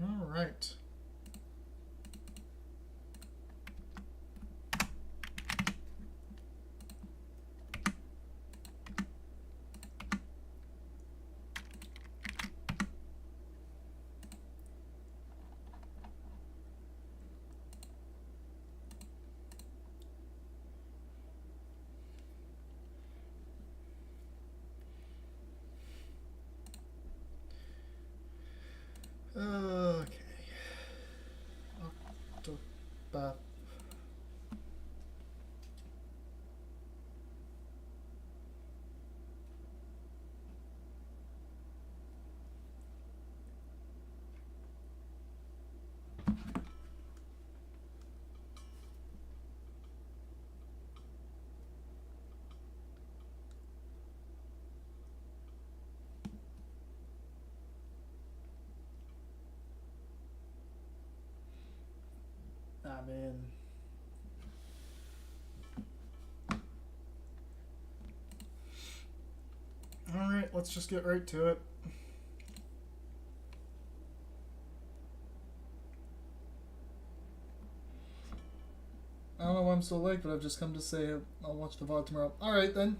All right. Okay. Octopath. Ah, man. Alright, let's just get right to it. I don't know why I'm so late, but I've just come to say I'll watch the VOD tomorrow. Alright then.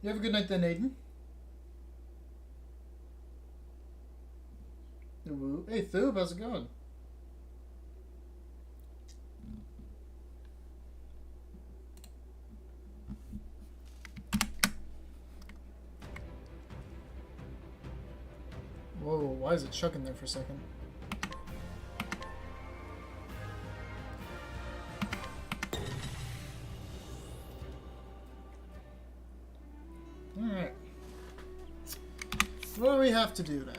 You have a good night then, Aiden. Hey, Thoob, how's it going? Whoa, why is it chucking there for a second? Alright. What do we have to do now?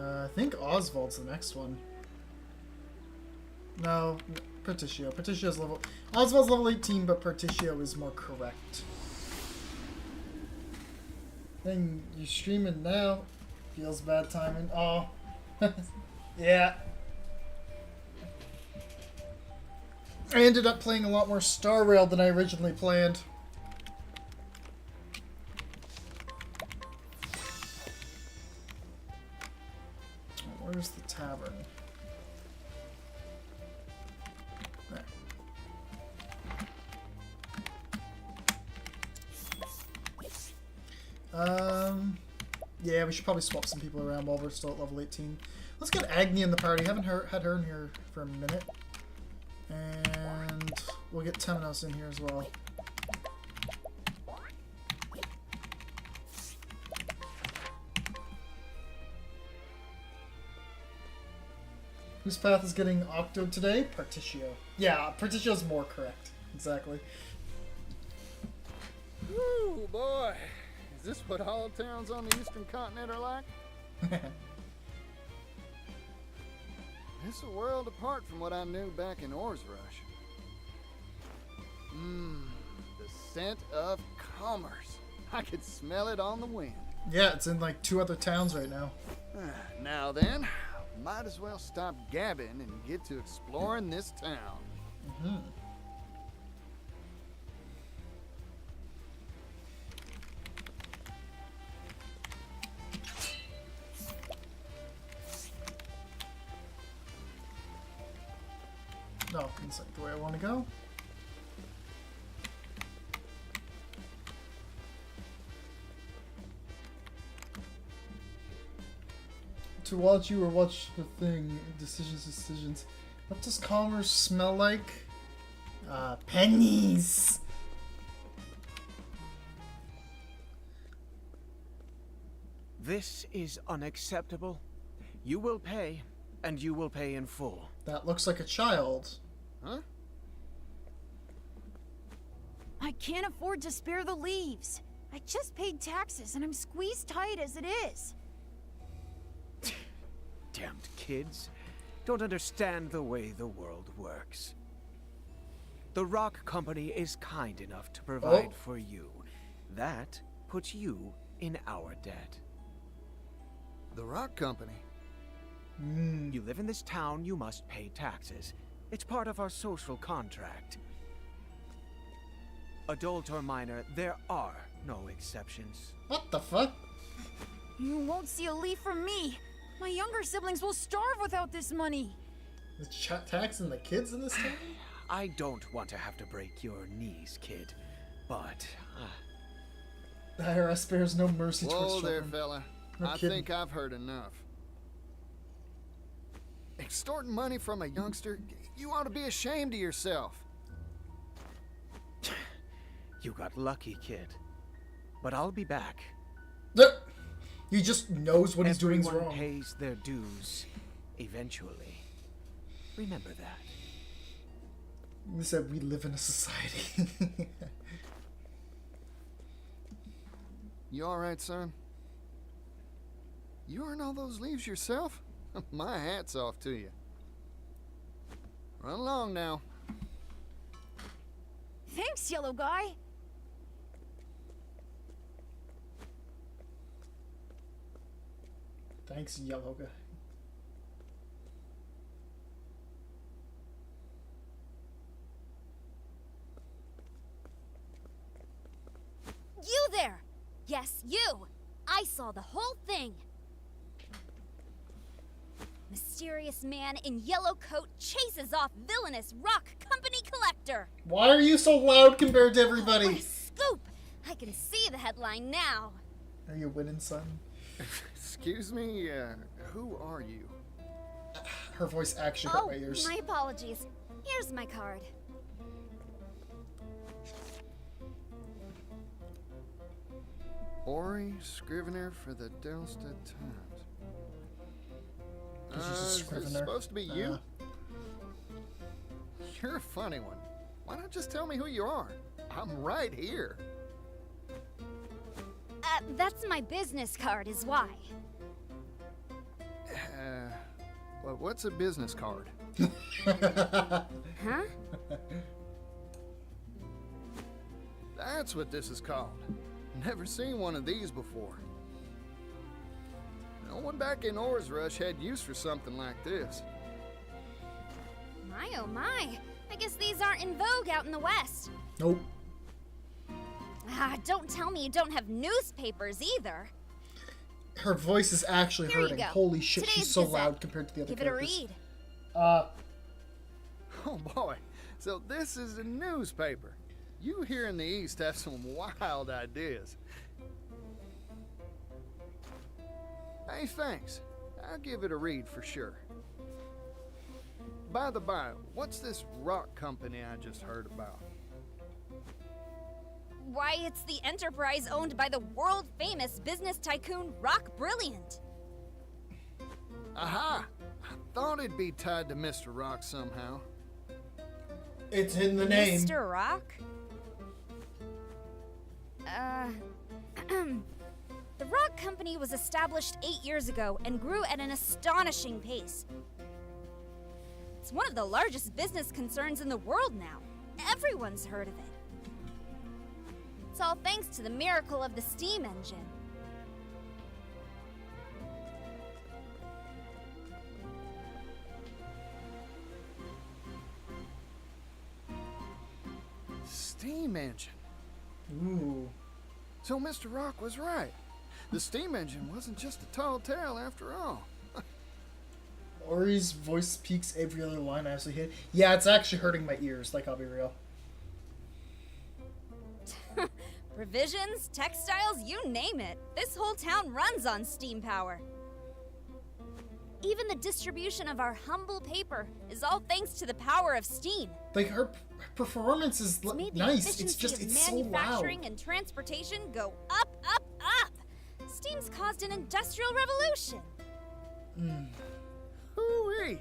I think Oswald's the next one. No, Pertitio. Pertitio's level... Oswald's level 18, but Pertitio is more correct. Then you streaming now. Feels bad timing. Oh. Yeah. I ended up playing a lot more Star Rail than I originally planned. Where's the tavern? There. Yeah, we should probably swap some people around while we're still at level 18. Let's get Agni in the party. Haven't had her in here for a minute. And we'll get Temenos in here as well. Whose path is getting Octo today? Pertitio. Yeah, Pertitio's more correct. Exactly. Ooh, boy. Is this what all towns on the eastern continent are like? It's a world apart from what I knew back in Or's Rush. The scent of commerce. I could smell it on the wind. Yeah, it's in like 2 other towns right now. Now then, might as well stop gabbing and get to exploring this town. Mm-hmm. No, it's like the way I want to go. To watch you or watch the thing. Decisions. What does commerce smell like? Pennies! This is unacceptable. You will pay, and you will pay in full. That looks like a child. Huh? I can't afford to spare the leaves. I just paid taxes and I'm squeezed tight as it is. Damned kids. Don't understand the way the world works. The Rock Company is kind enough to provide for you. That puts you in our debt. The Rock Company? You live in this town, you must pay taxes. It's part of our social contract. Adult or minor, there are no exceptions. What the fuck? You won't see a leaf from me. My younger siblings will starve without this money. The taxing the kids in this town? I don't want to have to break your knees, kid, but The IRS spares no mercy towards Whoa there, children. fella. No I kidding. think I've heard enough. Extorting money from a youngster? You ought to be ashamed of yourself. you got lucky, kid. But I'll be back. He just knows what he's doing is Everyone wrong. pays their dues eventually. Remember that. He said we live in a society. You alright, son? You earn all those leaves yourself? My hat's off to you. Run along now. Thanks, yellow guy. Thanks, yellow guy. You there! Yes, you! I saw the whole thing! Mysterious man in yellow coat chases off villainous rock company collector! Why are you so loud compared to What a everybody? scoop! I can see the headline now. Are you winning, son? Excuse me, who are you? Her voice actually hurt Oh, my ears. my apologies. Here's my card. Ori, scrivener for the Delstead Times. She's a Is this scrivener. supposed to be you? You're a funny one. Why not just tell me who you are? I'm right here. That's my business card is why. Well, what's a business card? Huh? That's what this is called. Never seen one of these before. No one back in Or's Rush had use for something like this. My oh my. I guess these aren't in vogue out in the West. Nope. Don't tell me you don't have newspapers either. Her voice is actually Here you hurting. go. Holy shit, she's Today's so Gazette. loud compared to the other Give it a characters. read. Oh boy, so this is a newspaper. You here in the East have some wild ideas. Hey, thanks. I'll give it a read for sure. By the by, what's this rock company I just heard about? Why, it's the enterprise owned by the world-famous business tycoon Rock Brilliant. Aha! I thought it'd be tied to Mr. Rock somehow. It's in the name. Mr. Rock? The Rock Company was established 8 years ago and grew at an astonishing pace. It's one of the largest business concerns in the world now. Everyone's heard of it. It's all thanks to the miracle of the steam engine. Steam engine. Ooh. So Mr. Rock was right. The steam engine wasn't just a tall tale after all. Ori's voice peaks every other line I actually hit. Yeah, it's actually hurting my ears, like, I'll be real. Provisions, textiles, you name it. This whole town runs on steam power. Even the distribution of our humble paper is all thanks to the power of steam. Like, her performance is It's made the nice. efficiency It's just, of it's so loud. manufacturing and transportation go up, up, up. Steam's caused an industrial revolution. Hoo-wee!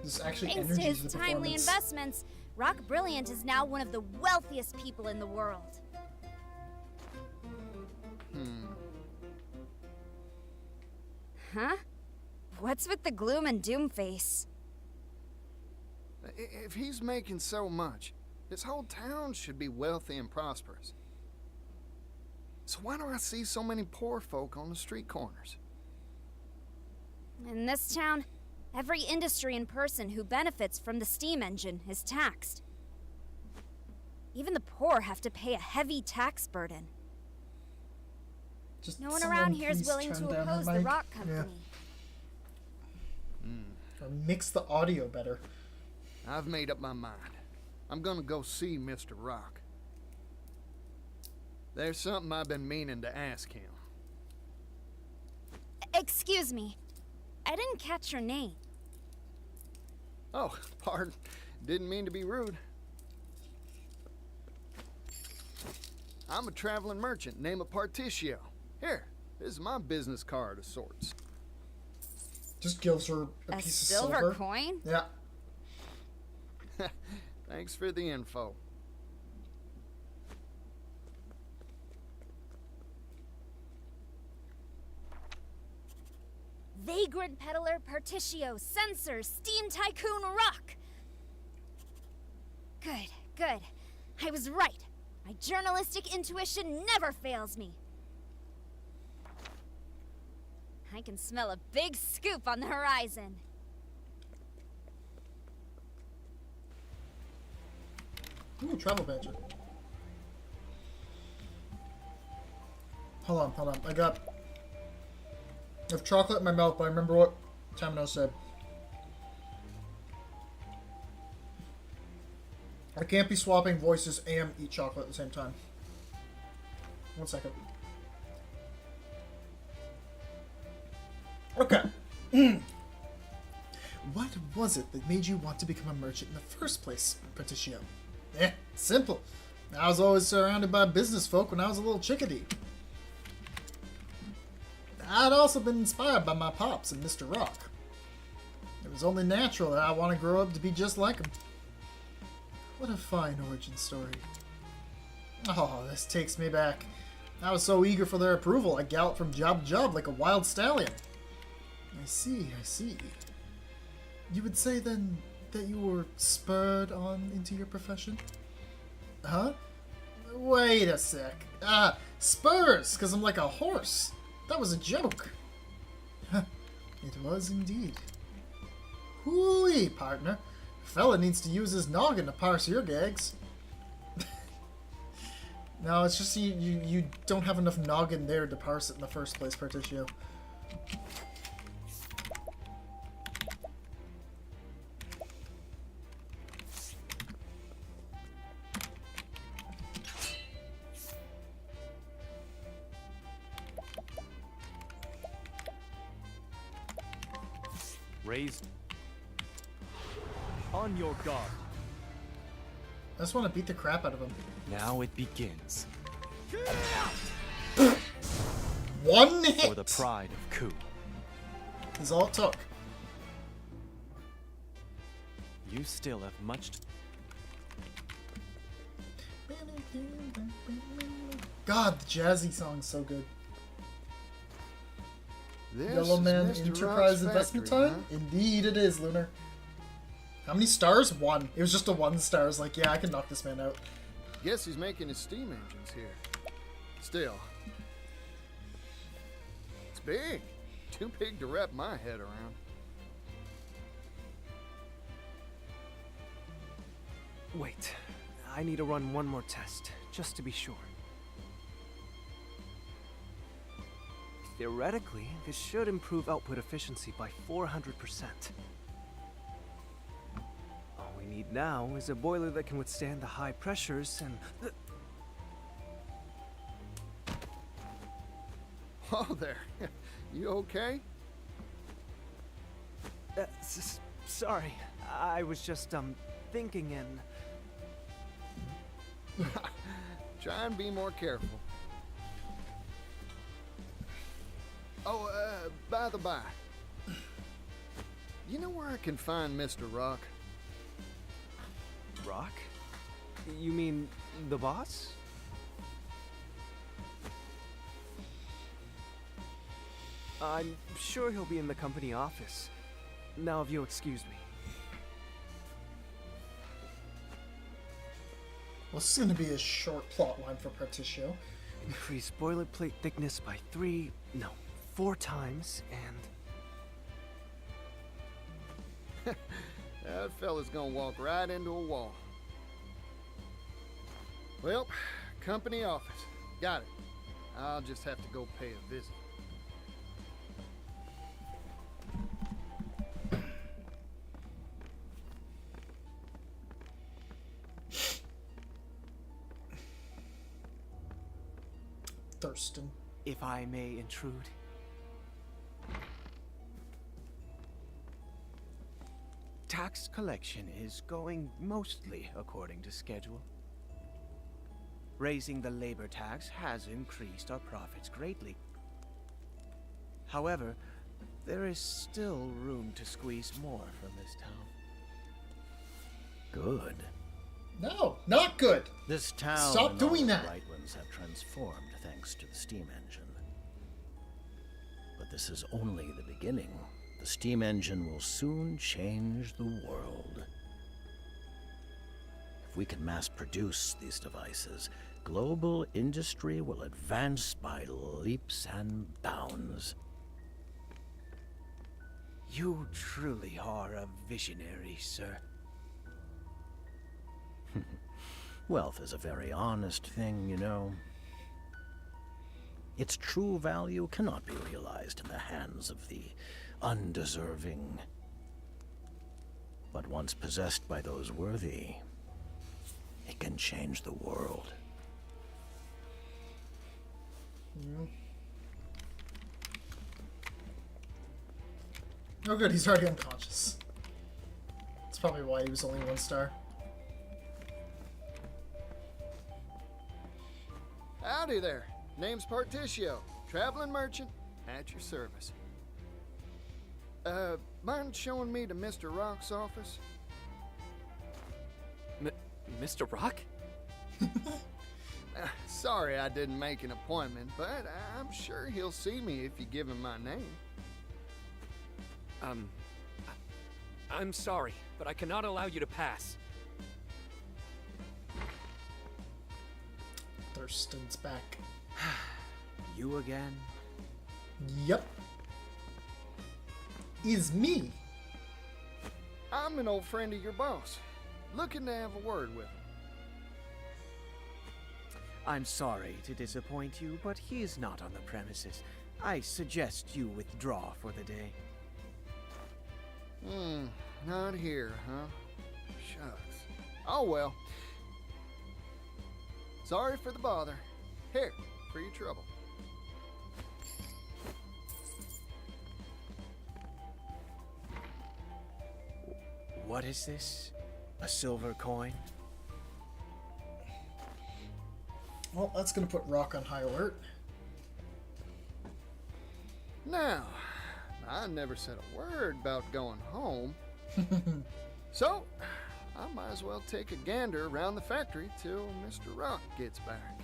There's actually Thanks to energy his to the timely performance. investments, Rock Brilliant is now one of the wealthiest people in the world. Huh? What's with the gloom and doom face? If he's making so much, this whole town should be wealthy and prosperous. So why do I see so many poor folk on the street corners? In this town, every industry and person who benefits from the steam engine is taxed. Even the poor have to pay a heavy tax burden. Just No one someone around here is please willing turn to down her oppose the mic. rock company. Or mix the audio better. I've made up my mind. I'm gonna go see Mr. Rock. There's something I've been meaning to ask him. Excuse me. I didn't catch your name. Oh, pardon. Didn't mean to be rude. I'm a traveling merchant named Partitio. Here, this is my business card of sorts. Just gives her a A piece silver of silver. coin? Yeah. Thanks for the info. Vagrant peddler Partitio, Censor, Steam Tycoon Rock. Good, good. I was right. My journalistic intuition never fails me. I can smell a big scoop on the horizon. Ooh, travel badge. Hold on. I have chocolate in my mouth, but I remember what Tamino said. I can't be swapping voices and eat chocolate at the same time. 1 second. Okay. What was it that made you want to become a merchant in the first place, Partitio? Simple. I was always surrounded by business folk when I was a little chickadee. I'd also been inspired by my pops and Mr. Rock. It was only natural that I want to grow up to be just like him. What a fine origin story. Oh, this takes me back. I was so eager for their approval, I galloped from job to job like a wild stallion. I see. You would say then that you were spurred on into your profession? Huh? Wait a sec. Spurs, because I'm like a horse. That was a joke. It was indeed. Hooey, partner. Fella needs to use his noggin to parse your gags. No, it's just you don't have enough noggin there to parse it in the first place, Partitio. Raised. On your guard. I just want to beat the crap out of him. Now it begins. One hit For the pride of Ku. is all it took. You still have much to... God, the jazzy song's so good. This Yellow Man is Mr. Enterprise Rock's Investment factory, Time? Indeed it is, Lunar. How many stars? 1. It was just a 1 star. I was like, yeah, I can knock this man out. Guess he's making his steam engines here. Still. It's big. Too big to wrap my head around. Wait, I need to run one more test, just to be sure. Theoretically, this should improve output efficiency by 400%. All we need now is a boiler that can withstand the high pressures and... Whoa there. You okay? Sorry, I was just, thinking and... Try and be more careful. Oh, by the by. You know where I can find Mr. Rock? Rock? You mean the boss? I'm sure he'll be in the company office. Now if you'll excuse me. Well, this is going to be a short plot line for Partitio. Increase boilerplate thickness by 4 times, and... That fella's gonna walk right into a wall. Well, company office. Got it. I'll just have to go pay a visit. Thurston. If I may intrude. Tax collection is going mostly according to schedule. Raising the labor tax has increased our profits greatly. However, there is still room to squeeze more from this town. Good. No, not good. This town Stop and all doing the that. Brightlands have transformed thanks to the steam engine. But this is only the beginning. The steam engine will soon change the world. If we can mass produce these devices, global industry will advance by leaps and bounds. You truly are a visionary, sir. Wealth is a very honest thing, you know. Its true value cannot be realized in the hands of the undeserving. But once possessed by those worthy, it can change the world. Oh good, he's already unconscious. That's probably why he was only 1 star. Howdy there. Name's Particio. Traveling merchant at your service. Mind showing me to Mr. Rock's office? Mr. Rock? Sorry I didn't make an appointment, but I'm sure he'll see me if you give him my name. I'm sorry, but I cannot allow you to pass. Thurston's back. You again? Yep. Is me. I'm an old friend of your boss. Looking to have a word with him. I'm sorry to disappoint you, but he is not on the premises. I suggest you withdraw for the day. Not here, huh? Shucks. Oh well. Sorry for the bother. Here, for your trouble. What is this? A silver coin? Well, that's gonna put Rock on high alert. Now, I never said a word about going home. So, I might as well take a gander around the factory till Mr. Rock gets back.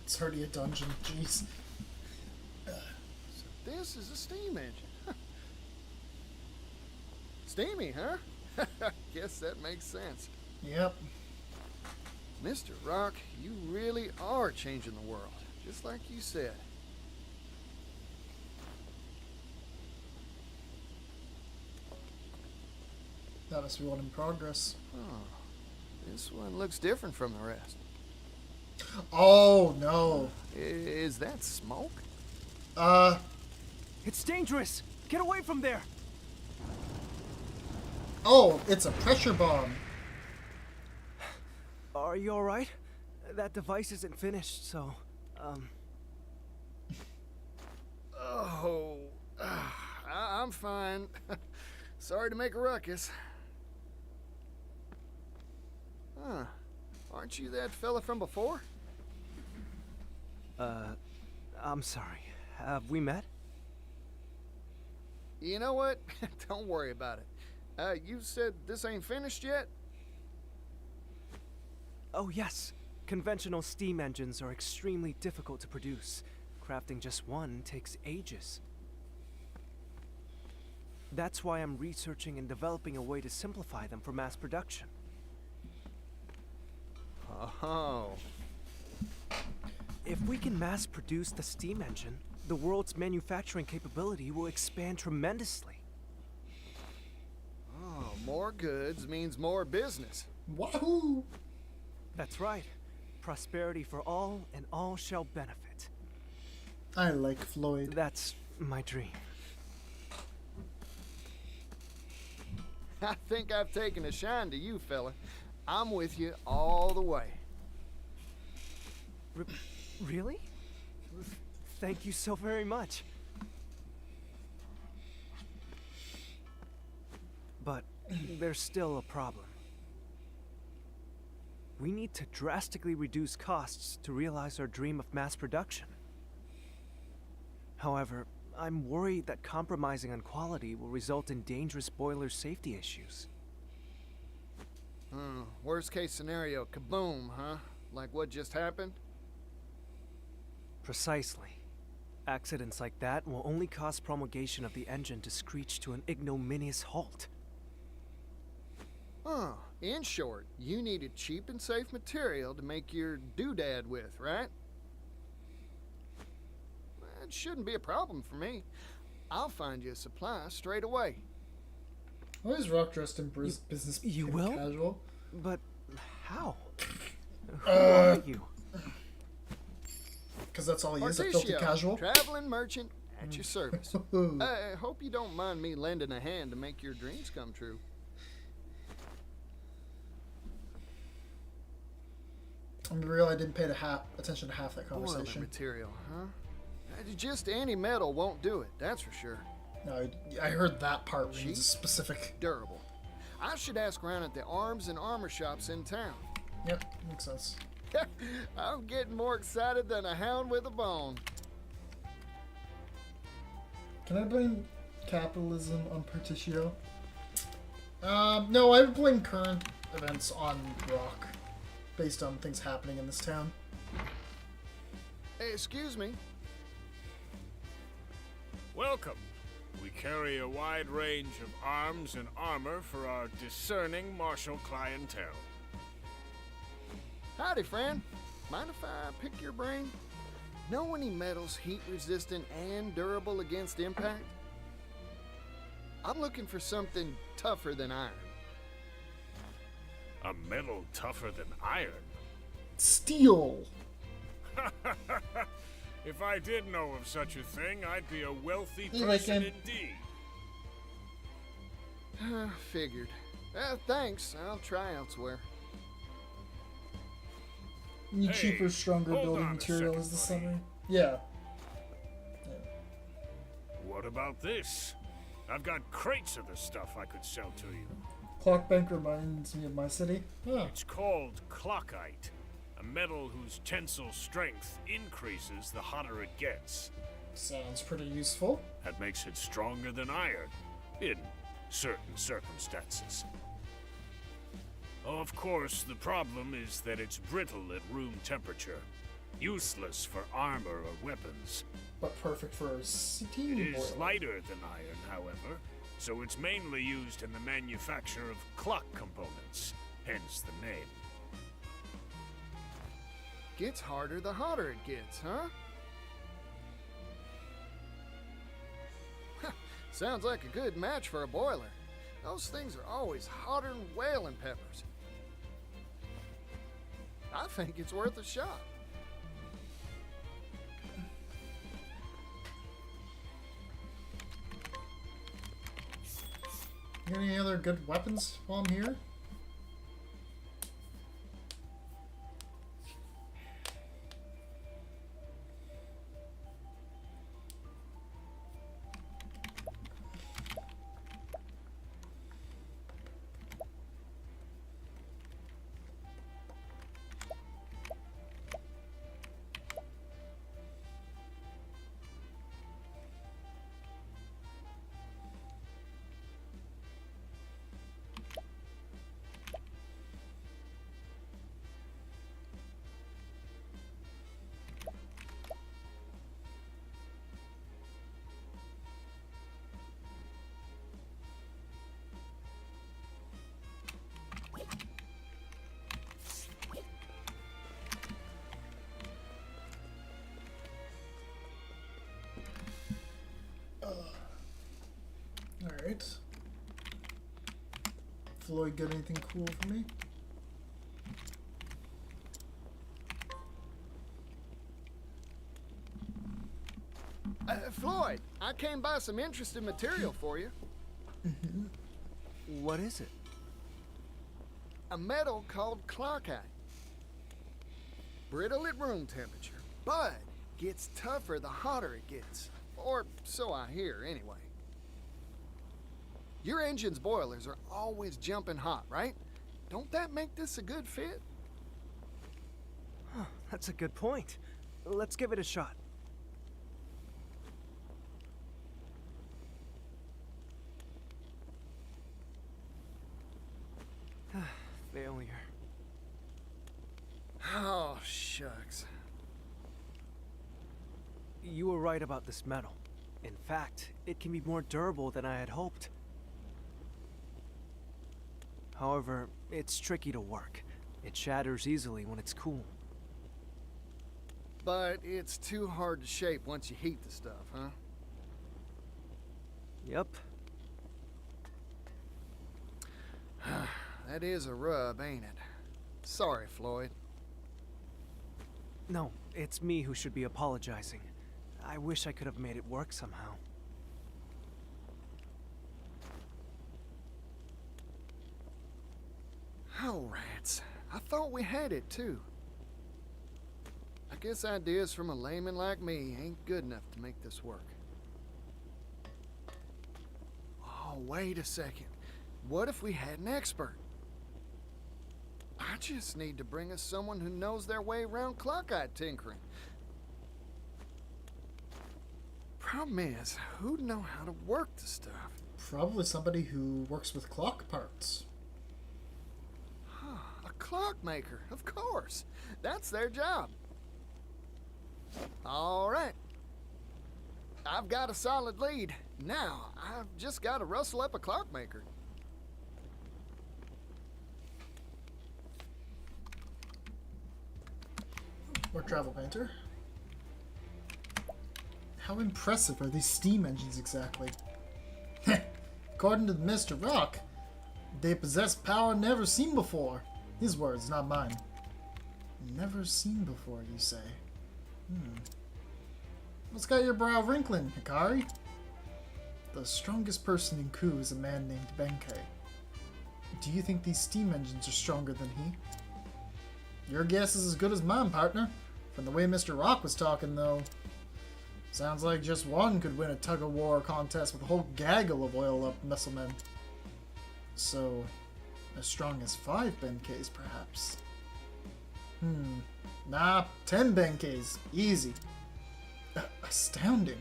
It's already a dungeon, jeez. This is a steam engine. Steamy, huh? Guess that makes sense. Yep. Mr. Rock, you really are changing the world, just like you said. That must be one in progress. Oh, this one looks different from the rest. Oh, no. Is that smoke? It's dangerous! Get away from there! Oh, it's a pressure bomb. Are you alright? That device isn't finished, so, Oh, I'm fine. Sorry to make a ruckus. Huh. Aren't you that fella from before? I'm sorry. Have we met? You know what? Don't worry about it. You said this ain't finished yet? Oh, yes. Conventional steam engines are extremely difficult to produce. Crafting just one takes ages. That's why I'm researching and developing a way to simplify them for mass production. Oh. If we can mass produce the steam engine, the world's manufacturing capability will expand tremendously. Oh, more goods means more business. Wahoo! That's right. Prosperity for all, and all shall benefit. I like Floyd. That's my dream. I think I've taken a shine to you, fella. I'm with you all the way. Really? Thank you so very much. But there's still a problem. We need to drastically reduce costs to realize our dream of mass production. However, I'm worried that compromising on quality will result in dangerous boiler safety issues. Worst case scenario, kaboom, huh? Like what just happened? Precisely. Accidents like that will only cause promulgation of the engine to screech to an ignominious halt. In short, you needed cheap and safe material to make your doodad with, right? It shouldn't be a problem for me. I'll find you a supply straight away. Why is Rock dressed in business You and will? casual? But how? Who are you? Because that's all he is, a filthy Articio, casual. traveling merchant at your service. I hope you don't mind me lending a hand to make your dreams come true. I'm real. I didn't pay attention to half that Boiler conversation. material, huh? Just any metal won't do it, that's for sure. No, I heard that part when Cheap? it's specific. Durable. I should ask around at the arms and armor shops in town. Yep, makes sense. I'm getting more excited than a hound with a bone. Can I blame capitalism on Particio? No, I would blame current events on Rock, based on things happening in this town. Hey, excuse me. Welcome. We carry a wide range of arms and armor for our discerning martial clientele. Howdy, friend. Mind if I pick your brain? Know any metals heat resistant and durable against impact? I'm looking for something tougher than iron. A metal tougher than iron? Steel! If I did know of such a thing, I'd be a wealthy You person reckon? indeed. Figured. Thanks. I'll try elsewhere. Need Hey, cheaper, stronger hold building on a material second, is the buddy. summary. Yeah. What about this? I've got crates of the stuff I could sell to you. Clock bank reminds me of my city. Huh. It's called clockite, a metal whose tensile strength increases the hotter it gets. Sounds pretty useful. That makes it stronger than iron, in certain circumstances. Of course, the problem is that it's brittle at room temperature, useless for armor or weapons. But perfect for a It steam is boiler. lighter than iron, however, so it's mainly used in the manufacture of clock components, hence the name. Gets harder the hotter it gets, huh? Sounds like a good match for a boiler. Those things are always hotter than whaling peppers. I think it's worth a shot. You got any other good weapons while I'm here? Alright. Floyd, got anything cool for me? Floyd, I came by some interesting material for you. What is it? A metal called clockite. Brittle at room temperature, but gets tougher the hotter it gets. Or so I hear, anyway. Your engine's boilers are always jumping hot, right? Don't that make this a good fit? Huh, that's a good point. Let's give it a shot. Failure. Oh, shucks. You were right about this metal. In fact, it can be more durable than I had hoped. However, it's tricky to work. It shatters easily when it's cool. But it's too hard to shape once you heat the stuff, huh? Yep. That is a rub, ain't it? Sorry, Floyd. No, it's me who should be apologizing. I wish I could have made it work somehow. Oh, rats. I thought we had it, too. I guess ideas from a layman like me ain't good enough to make this work. Oh, wait a second. What if we had an expert? I just need to bring us someone who knows their way around clockite tinkering. Problem is, who'd know how to work the stuff? Probably somebody who works with clock parts. A clockmaker, of course. That's their job. All right. I've got a solid lead. Now, I've just got to rustle up a clockmaker. More travel painter. How impressive are these steam engines exactly? According to Mr. Rock, they possess power never seen before. His words, not mine. Never seen before, you say? What's got your brow wrinkling, Hikari? The strongest person in Ku is a man named Benkei. Do you think these steam engines are stronger than he? Your guess is as good as mine, partner. From the way Mr. Rock was talking, though, sounds like just one could win a tug-of-war contest with a whole gaggle of oil-up musclemen. So, as strong as 5 Benkeis, perhaps? Nah, 10 Benkeis. Easy. Astounding.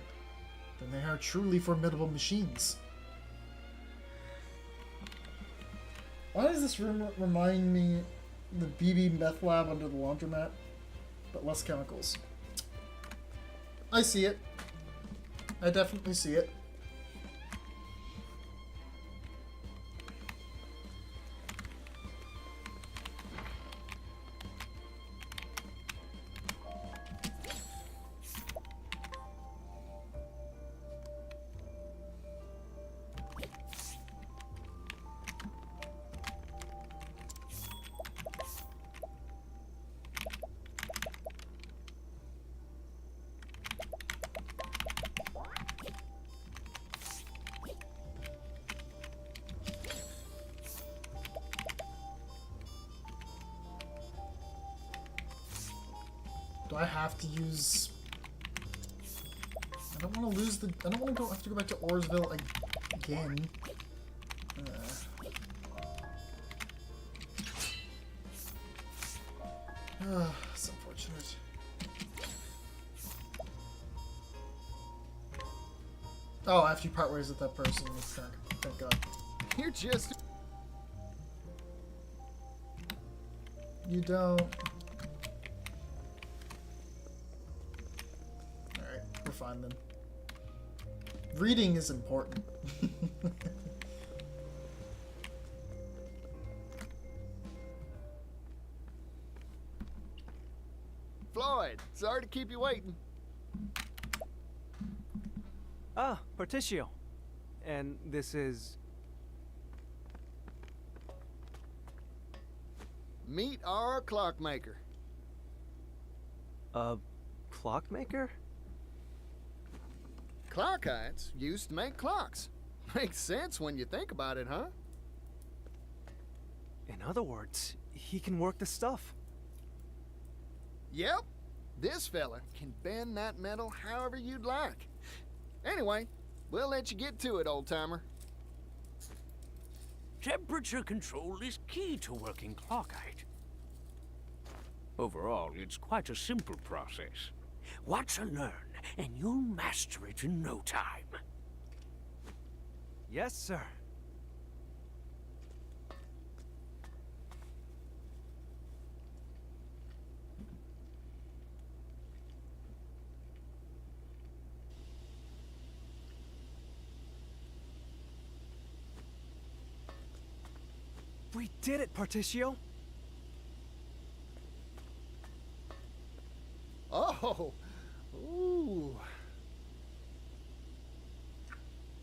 Then they are truly formidable machines. Why does this room remind me of the BB meth lab under the laundromat? But less chemicals. I see it. I definitely see it. Do I have to use... I don't want to lose the... I don't want to have to go back to Orsville again. It's unfortunate. Oh, after you part ways with that person, thank God. You're just... You don't... Alright, we're fine then. Reading is important. Floyd, sorry to keep you waiting. Ah, Particio. And this is... Meet our clockmaker. a clockmaker? Clockites used to make clocks. Makes sense when you think about it, huh? In other words, he can work the stuff. Yep. This fella can bend that metal however you'd like. Anyway, we'll let you get to it, old-timer. Temperature control is key to working clockite. Overall, it's quite a simple process. Watch and learn, and you'll master it in no time. Yes, sir. We did it, Particio! Oh! Ooh.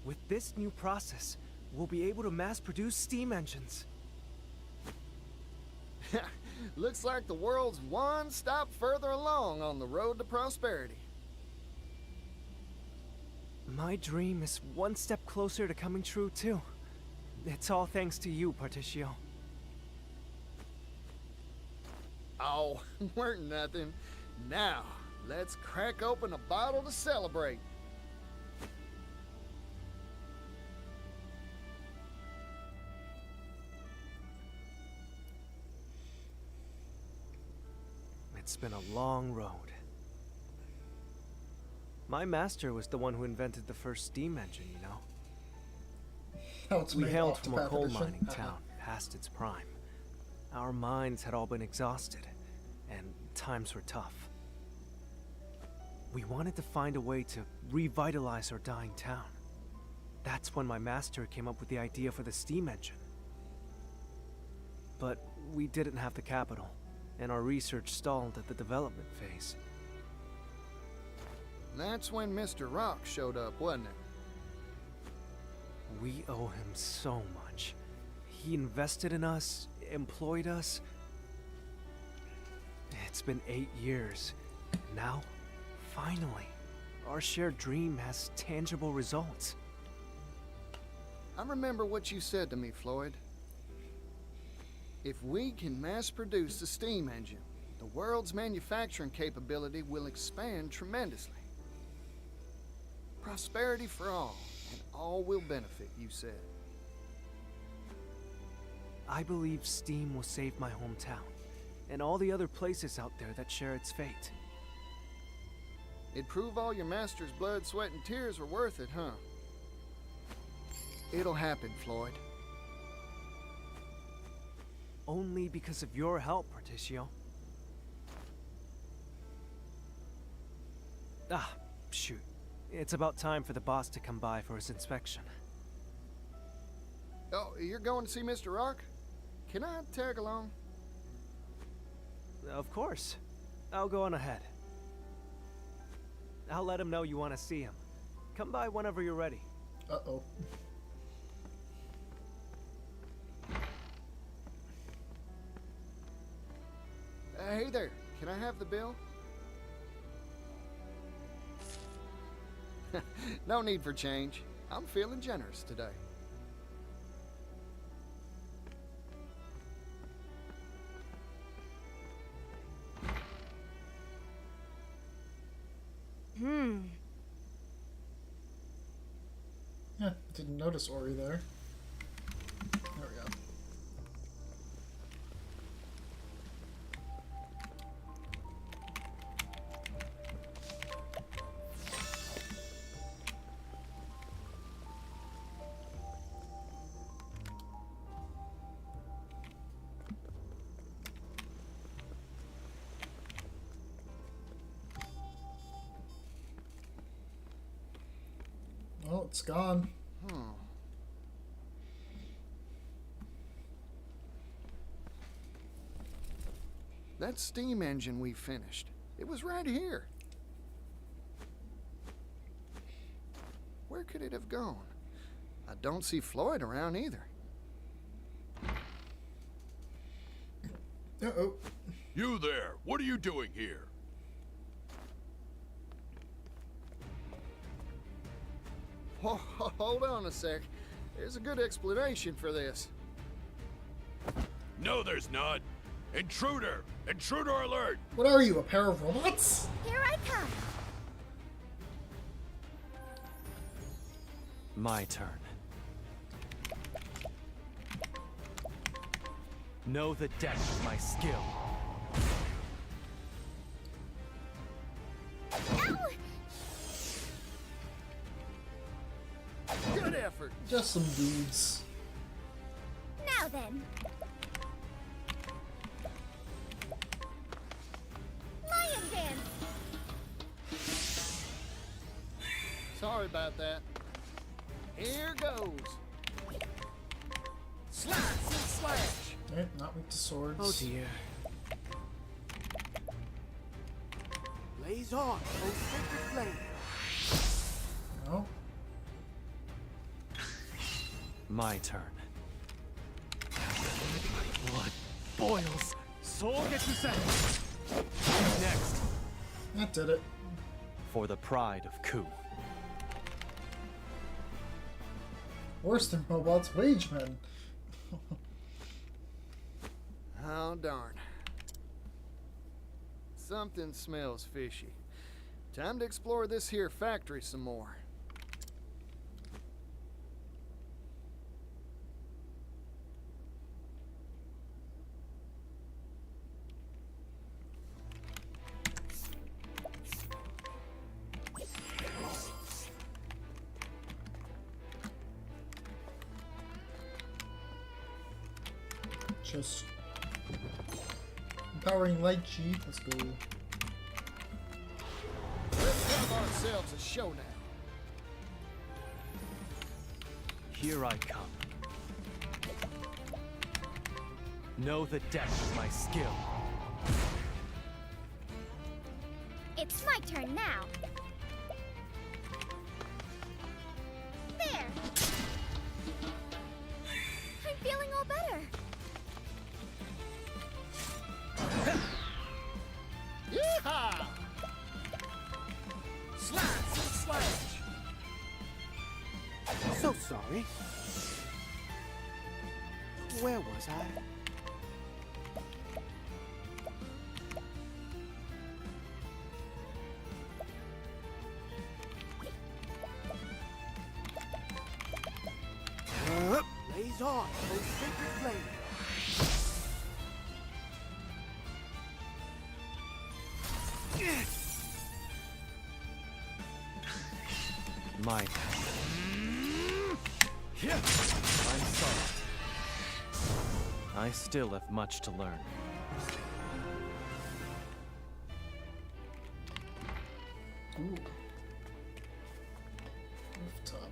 With this new process, we'll be able to mass-produce steam engines. Looks like the world's one stop further along on the road to prosperity. My dream is one step closer to coming true, too. It's all thanks to you, Particio. Oh, weren't nothing. Now, let's crack open a bottle to celebrate. It's been a long road. My master was the one who invented the first steam engine, you know. We hailed from a coal mining town, past its prime. Our minds had all been exhausted, and times were tough. We wanted to find a way to revitalize our dying town. That's when my master came up with the idea for the steam engine. But we didn't have the capital, and our research stalled at the development phase. That's when Mr. Rock showed up, wasn't it? We owe him so much. He invested in us, employed us. It's been 8 years. Now, finally, our shared dream has tangible results. I remember what you said to me, Floyd. If we can mass produce the steam engine, the world's manufacturing capability will expand tremendously. Prosperity for all, and all will benefit, you said. I believe steam will save my hometown, and all the other places out there that share its fate. It'd prove all your master's blood, sweat, and tears were worth it, huh? It'll happen, Floyd. Only because of your help, Particio. Ah, shoot. It's about time for the boss to come by for his inspection. Oh, you're going to see Mr. Rock? Can I tag along? Of course. I'll go on ahead. I'll let him know you want to see him. Come by whenever you're ready. Uh-oh. Hey there, can I have the bill? No need for change. I'm feeling generous today. Yeah, didn't notice Ori there. There we go. Well, it's gone. That steam engine we finished, it was right here. Where could it have gone? I don't see Floyd around either. Uh-oh. You there, what are you doing here? Hold on a sec. There's a good explanation for this. No, there's not. Intruder! Intruder alert! What are you, a pair of robots? Here I come. My turn. Know the depth of my skill. Ow! Good effort. Just some dudes. Now then. Lion dance. Sorry about that. Here goes. Slice and slash. Alright, not weak to swords. Oh dear. Blaze on, oh sacred flame. No. My turn. My blood boils. Soul gets set. Next, That did it. for the pride of Ku. Worse than robots, wagemen. Oh, darn. Something smells fishy. Time to explore this here factory some more. Just empowering light G. Let's go. Let's have ourselves a show now. Here I come. Know the depth of my skill. It's my turn now. There. I'm feeling all better. Yeehaw! Slice and slash. So sorry. Where was I? Blaze on, oh sacred flame. My I'm sorry. I still have much to learn. Ooh. Rooftop.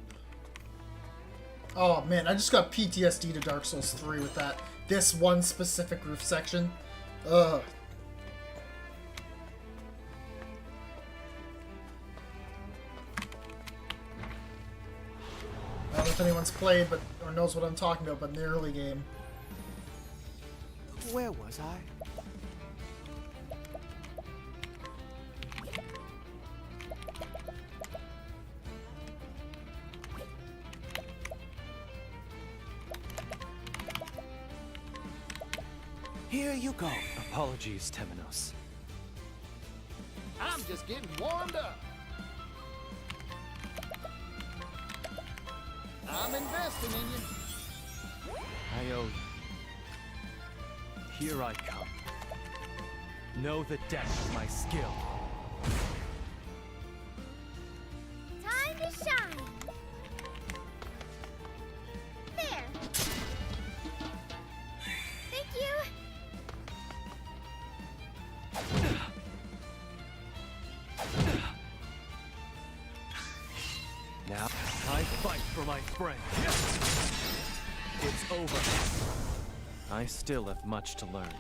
Oh man, I just got PTSD to Dark Souls 3 with that. This one specific roof section. Ugh. I don't know if anyone's played or knows what I'm talking about, but in the early game. Where was I? Here you go. Apologies, Temenos. I'm just getting warmed up. I'm investing in you. I owe you. Here I come. Know the depth of my skill. Time to shine. There. Thank you. Now, I fight for my friend. It's over. I still have much to learn.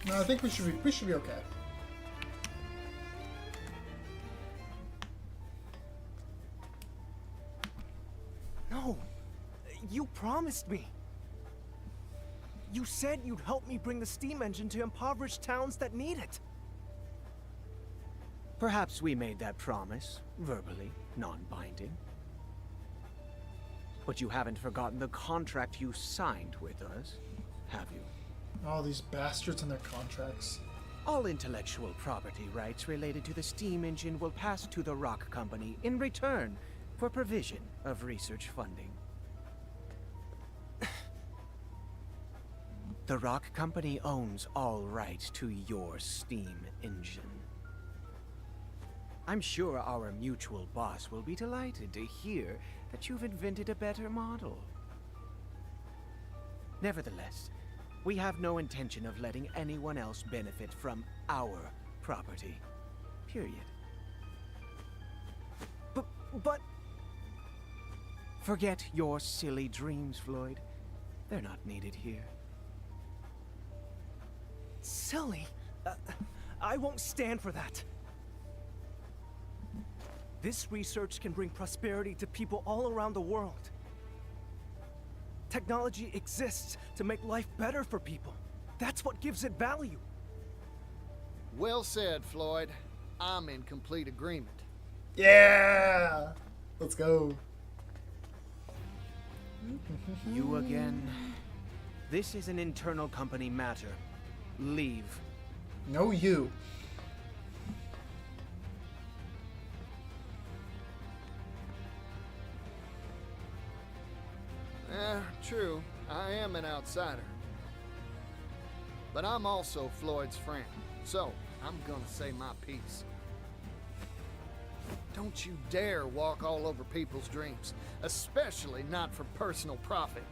No, I think we should be okay. No, you promised me. You said you'd help me bring the steam engine to impoverished towns that need it. Perhaps we made that promise, verbally, non-binding. But you haven't forgotten the contract you signed with us, have you? All these bastards and their contracts. All intellectual property rights related to the steam engine will pass to the Rock Company in return for provision of research funding. The Rock Company owns all rights to your steam engine. I'm sure our mutual boss will be delighted to hear that you've invented a better model. Nevertheless, we have no intention of letting anyone else benefit from our property. Period. But... Forget your silly dreams, Floyd. They're not needed here. Silly? I won't stand for that. This research can bring prosperity to people all around the world. Technology exists to make life better for people. That's what gives it value. Well said, Floyd. I'm in complete agreement. Yeah! Let's go. You again. This is an internal company matter. Leave. No, you. True. I am an outsider. But I'm also Floyd's friend. So, I'm gonna say my piece. Don't you dare walk all over people's dreams. Especially not for personal profit.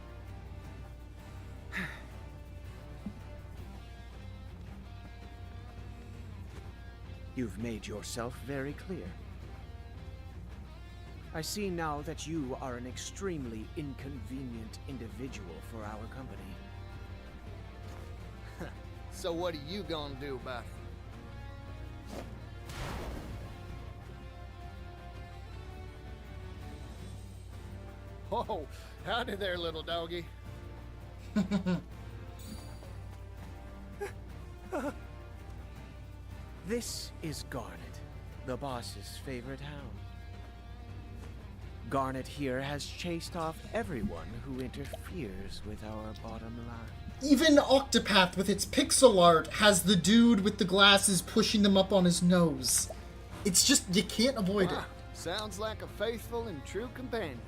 You've made yourself very clear. I see now that you are an extremely inconvenient individual for our company. So what are you gonna do about it? Oh, howdy there, little doggy. This is Garnet, the boss's favorite hound. Garnet here has chased off everyone who interferes with our bottom line. Even Octopath with its pixel art has the dude with the glasses pushing them up on his nose. It's just, you can't avoid it. Sounds like a faithful and true companion.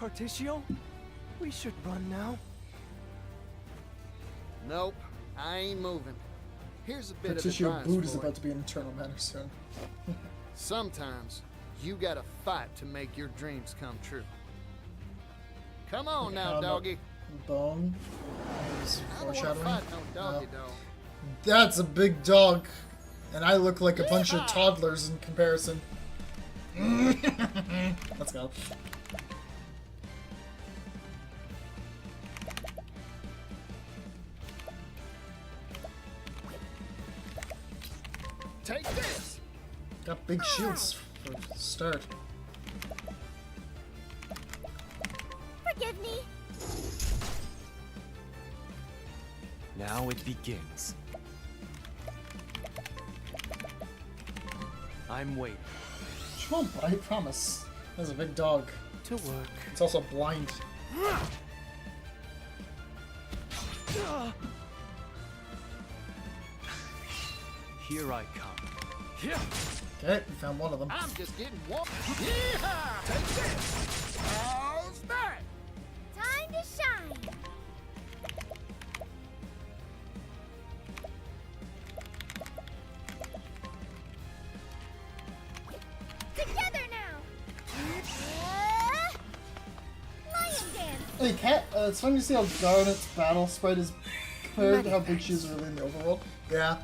Particio? We should run now. Nope, I ain't moving. Here's a bit Particio of advice, boot is Floyd. about to be an internal matter soon. Sometimes, you gotta fight to make your dreams come true. Come on now, doggy. Bone. I don't wanna Foreshadowing. fight no doggy dog. That's a big dog. And I look like a bunch of toddlers in comparison. Let's go. Take this! Got big shields for the start. Forgive me. Now it begins. I'm waiting. She won't bite, I promise. That's a big dog. To work. It's also blind. Here I come. Okay, we found one of them. I'm just getting one. Yeehaw! Take this! How's that? Time to shine. Together now. Lion dance. Hey, Cat, it's fun to see how Garnet's battle sprite is compared to how big she is really in the overworld. Yeah.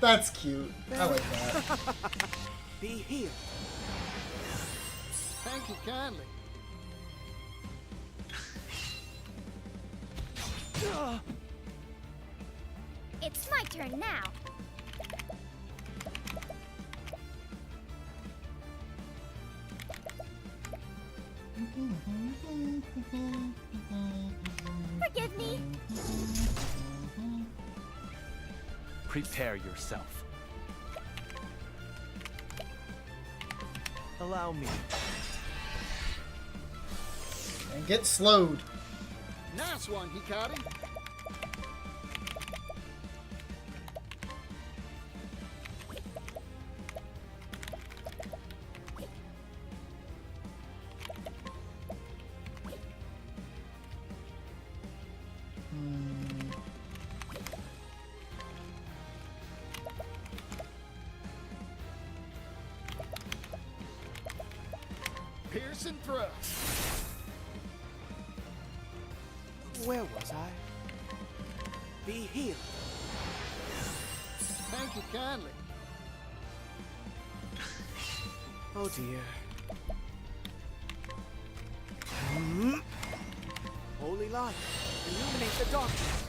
That's cute. I like that. Be healed. Thank you kindly. It's my turn now. Forgive me. Prepare yourself. Allow me. And get slowed. Nice one, Hikari. Pierce and thrust. Where was I? Be healed. Thank you kindly. Oh dear. Holy light, illuminate the darkness.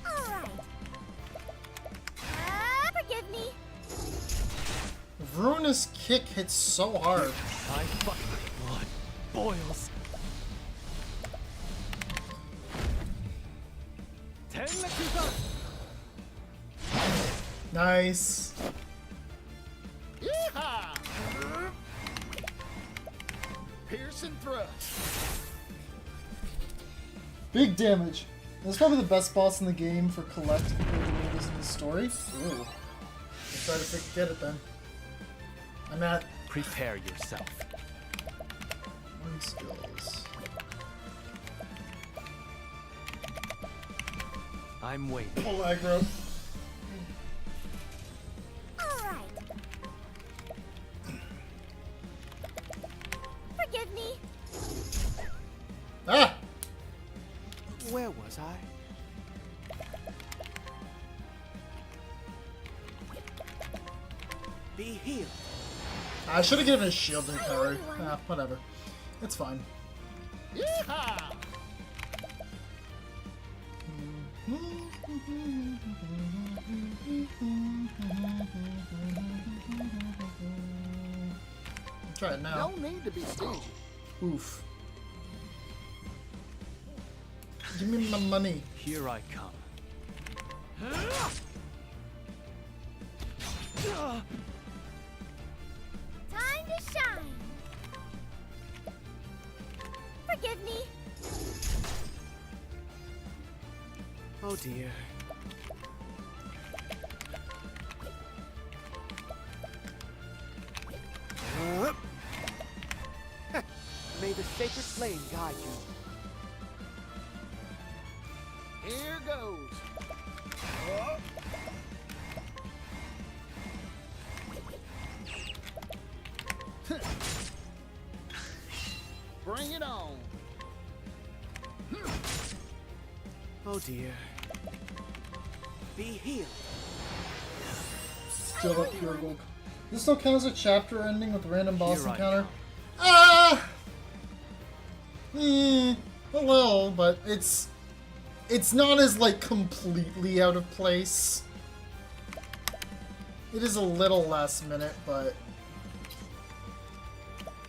All right. Forgive me. Veruna's kick hits so hard. My fucking blood boils. Nice. Yeehaw! Pierce and thrust. Big damage. That's probably the best boss in the game for collect compared to what it is in the story. Ooh. I'll try to get it then. I'm at Prepare yourself. 1 skills. I'm waiting. Full aggro. All right. Forgive me. Ah! Where was I? Be healed. I should have given a shield to Hikari. Ah, whatever. It's fine. Yeehaw! Try it now. No need to be stingy. Oof. Give me my money. Here I come. Time to shine. Forgive me. Oh dear. May the sacred flame guide you. Here goes. Bring it on. Oh dear. Be healed. Still up pure gold. This still counts as a chapter ending with a random boss Here I encounter. come. A little, but it's not as like completely out of place. It is a little last minute, but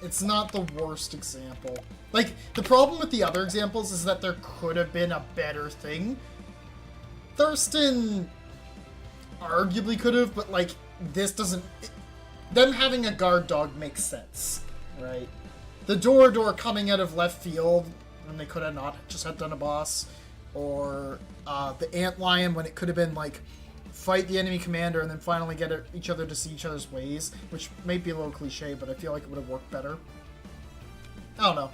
it's not the worst example. Like, the problem with the other examples is that there could have been a better thing. Thurston arguably could have, but like, this doesn't... them having a guard dog makes sense, right? The door coming out of left field when they could have not just had done a boss, or the antlion when it could have been like fight the enemy commander and then finally get each other to see each other's ways, which may be a little cliche, but I feel like it would have worked better. I don't know.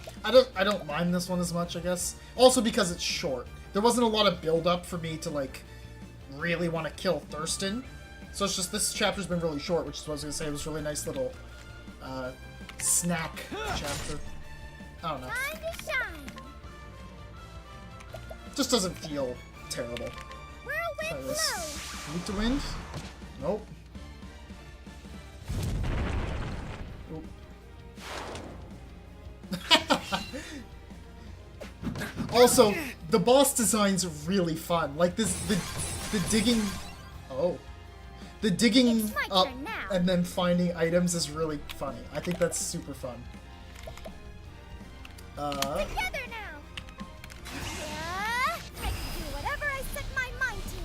I don't mind this one as much, I guess. Also because it's short. There wasn't a lot of build up for me to like really want to kill Thurston. So it's just this chapter's been really short, which is what I was gonna say. It was a really nice little snack chapter. I don't know. Time to shine. Just doesn't feel terrible. Whirlwind Try this. blow. Weak to wind? Nope. Oop. Also, the boss design's really fun. Like this, the digging. Oh, the digging up and then finding items is really funny. I think that's super fun. Together now. Yeah, I can do whatever I set my mind to.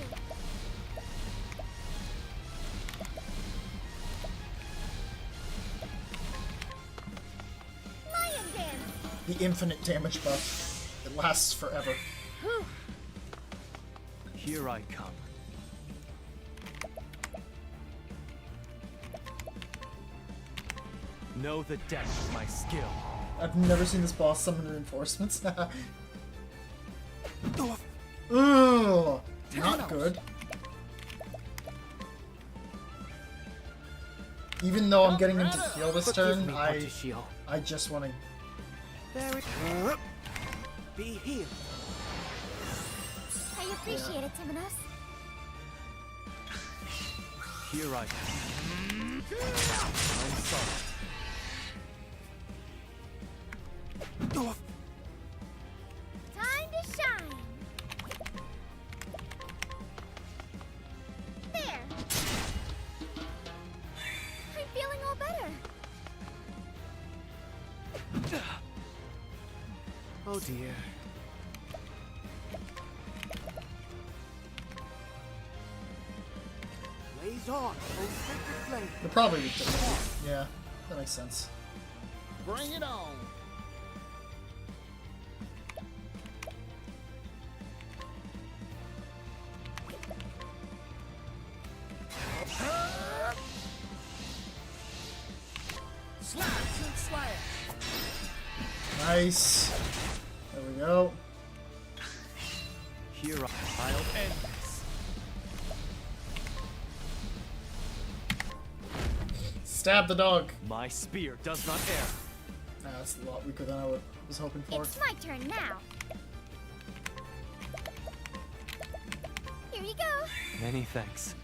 Lion dance. The infinite damage buff. It lasts forever. Here I come. Know the depth of my skill. I've never seen this boss summon reinforcements. Ugh, not good. Even though I'm getting him to heal this turn, I just want to. Be healed. I appreciate it, Timonos. Here I am. I'm sorry. Time to shine. There. I'm feeling all better. Oh dear. Blaze on, oh sacred flame. They're probably weak to it. Yeah, that makes sense. Bring it on. Slash and slash. Nice. There we go. Here I'll end this. Stab the dog. My spear does not err. Nah, that's a lot weaker than I was hoping for. It's my turn now. Here you go. Many thanks.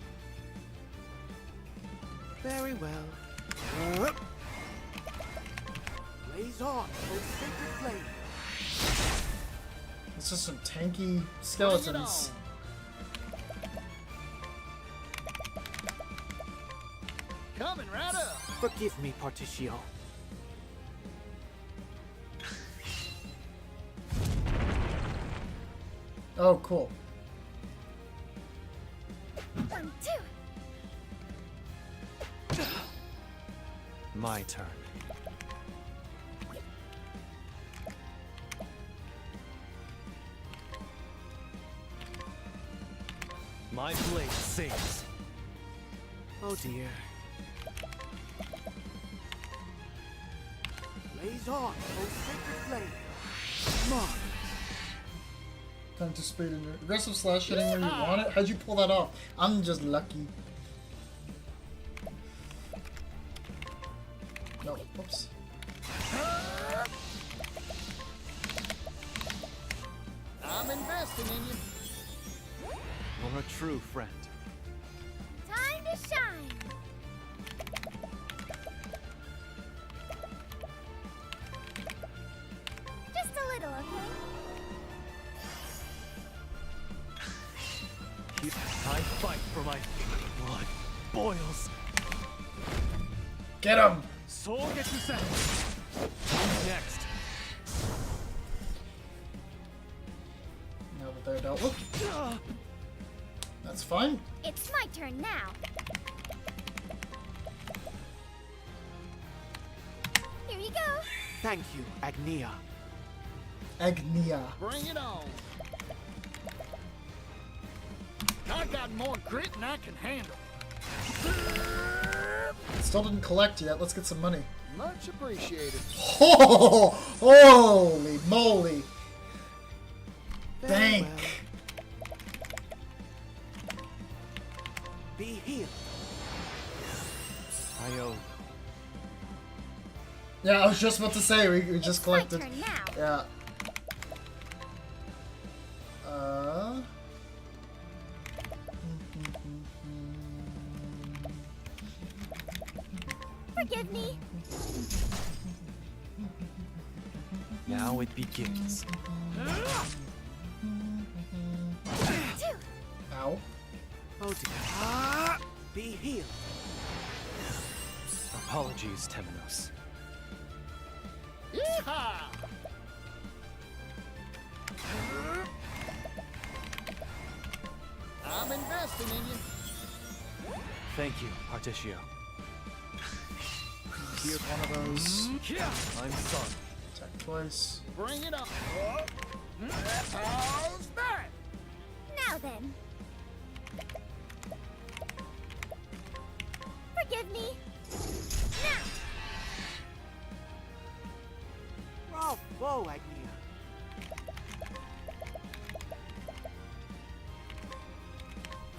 Very well. Blaze on, oh sacred flame. It's just some tanky skeletons. Coming right up. Forgive me, Particio. Oh, cool. 1, 2. My turn. My blade sings. Oh dear. Blaze on, oh sacred flame. Come on. Time to speed in your aggressive slash hitting where you want it. How'd you pull that off? I'm just lucky. No, oops. I'm investing in you. You're a true friend. Time to shine. Just a little, okay? I fight for my blood boils. Get him! Soul gets you set. Next. Now that they're dealt with. That's fine. It's my turn now. Here you go. Thank you, Agnia. Agnia. Bring it on. I got more grit than I can handle. Still didn't collect yet. Let's get some money. Much appreciated. Oh, holy moly. Bank. Be healed. I owe. Yeah, I was just about to say, we just collected. My turn now. Yeah. Forgive me. Now it begins. Ow. Oh dear. Be healed. Apologies, Temenos. Yeehaw! I'm investing in you. Thank you, Partitio. Here's one of those. I'm sorry. Attack twice. Bring it on. How's that? Now then. Forgive me. Now. Bravo, Agnia.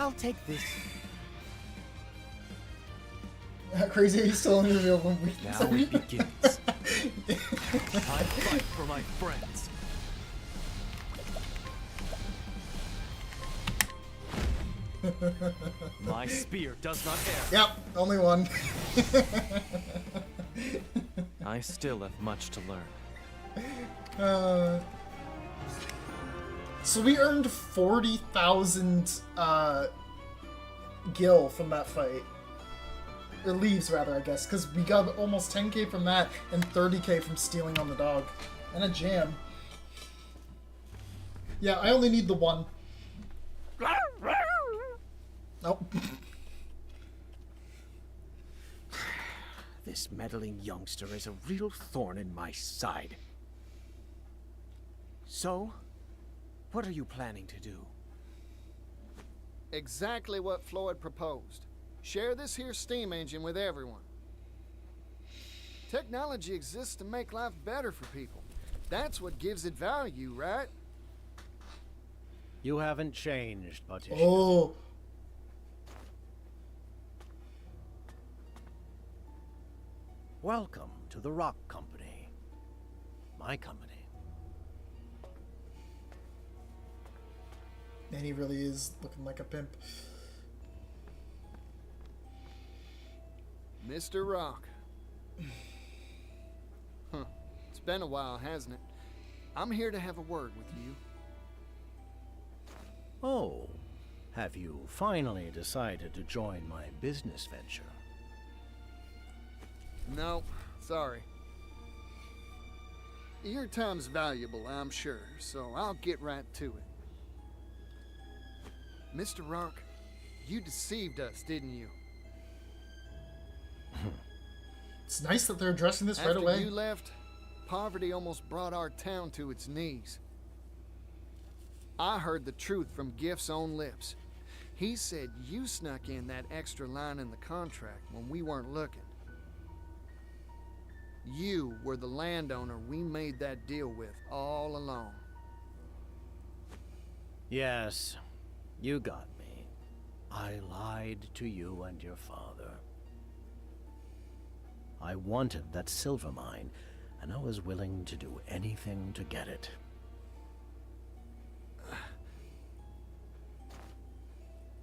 I'll take this. Crazy, he's still in the real one. Now it begins. I fight for my friends. My spear does not err. Yep, only one. I still have much to learn. So we earned 40,000 gil from that fight. Or leaves, rather, I guess, because we got almost 10k from that and 30k from stealing on the dog. And a jam. Yeah, I only need the one. Nope. This meddling youngster is a real thorn in my side. So, what are you planning to do? Exactly what Floyd proposed. Share this here steam engine with everyone. Technology exists to make life better for people. That's what gives it value, right? You haven't changed, Partitio. Oh. Welcome to the Rock Company. My company. And he really is looking like a pimp. Mr. Rock. Huh. It's been a while, hasn't it? I'm here to have a word with you. Oh, have you finally decided to join my business venture? No, sorry. Your time's valuable, I'm sure, so I'll get right to it. Mr. Rock, you deceived us, didn't you? It's nice that they're addressing this right away. After you left, poverty almost brought our town to its knees. I heard the truth from Gift's own lips. He said you snuck in that extra line in the contract when we weren't looking. You were the landowner we made that deal with all along. Yes, you got me. I lied to you and your father. I wanted that silver mine, and I was willing to do anything to get it.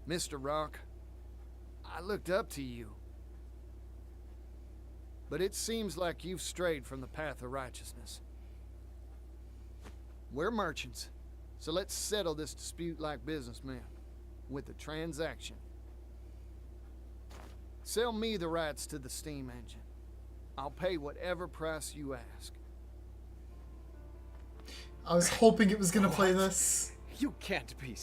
Mr. Rock, I looked up to you. But it seems like you've strayed from the path of righteousness. We're merchants, so let's settle this dispute like businessmen, with a transaction. Sell me the rights to the steam engine. I'll pay whatever price you ask. I was hoping it was gonna play this. You can't be.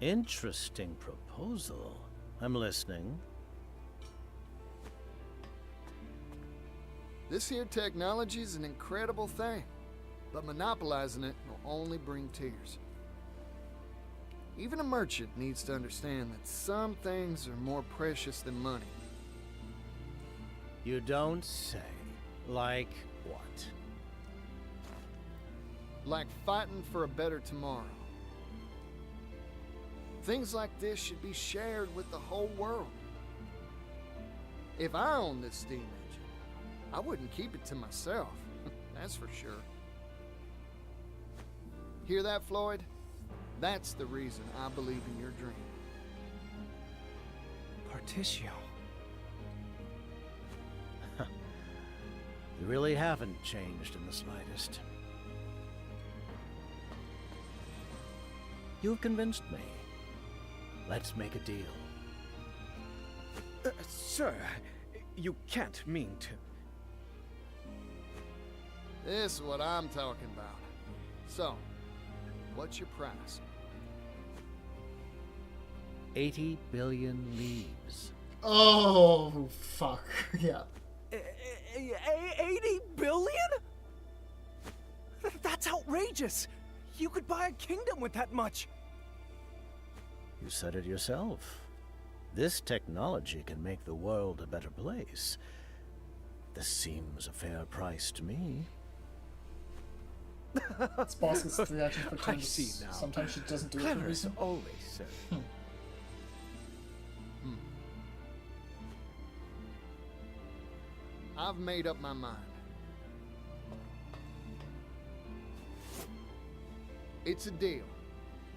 Interesting proposal. I'm listening. This here technology is an incredible thing, but monopolizing it will only bring tears. Even a merchant needs to understand that some things are more precious than money. You don't say. Like what? Like fighting for a better tomorrow. Things like this should be shared with the whole world. If I owned this steam engine, I wouldn't keep it to myself, that's for sure. Hear that, Floyd? That's the reason I believe in your dream. Partitio. You really haven't changed in the slightest. You've convinced me. Let's make a deal. Sir, you can't mean to. This is what I'm talking about. So, what's your price? 80 billion leaves. Oh, fuck. Yeah. 80 billion? That's outrageous. You could buy a kingdom with that much. You said it yourself. This technology can make the world a better place. This seems a fair price to me. This boss has reactions for I turns. see now. Sometimes she doesn't do it for Clever a as reason. always, sir. I've made up my mind. It's a deal.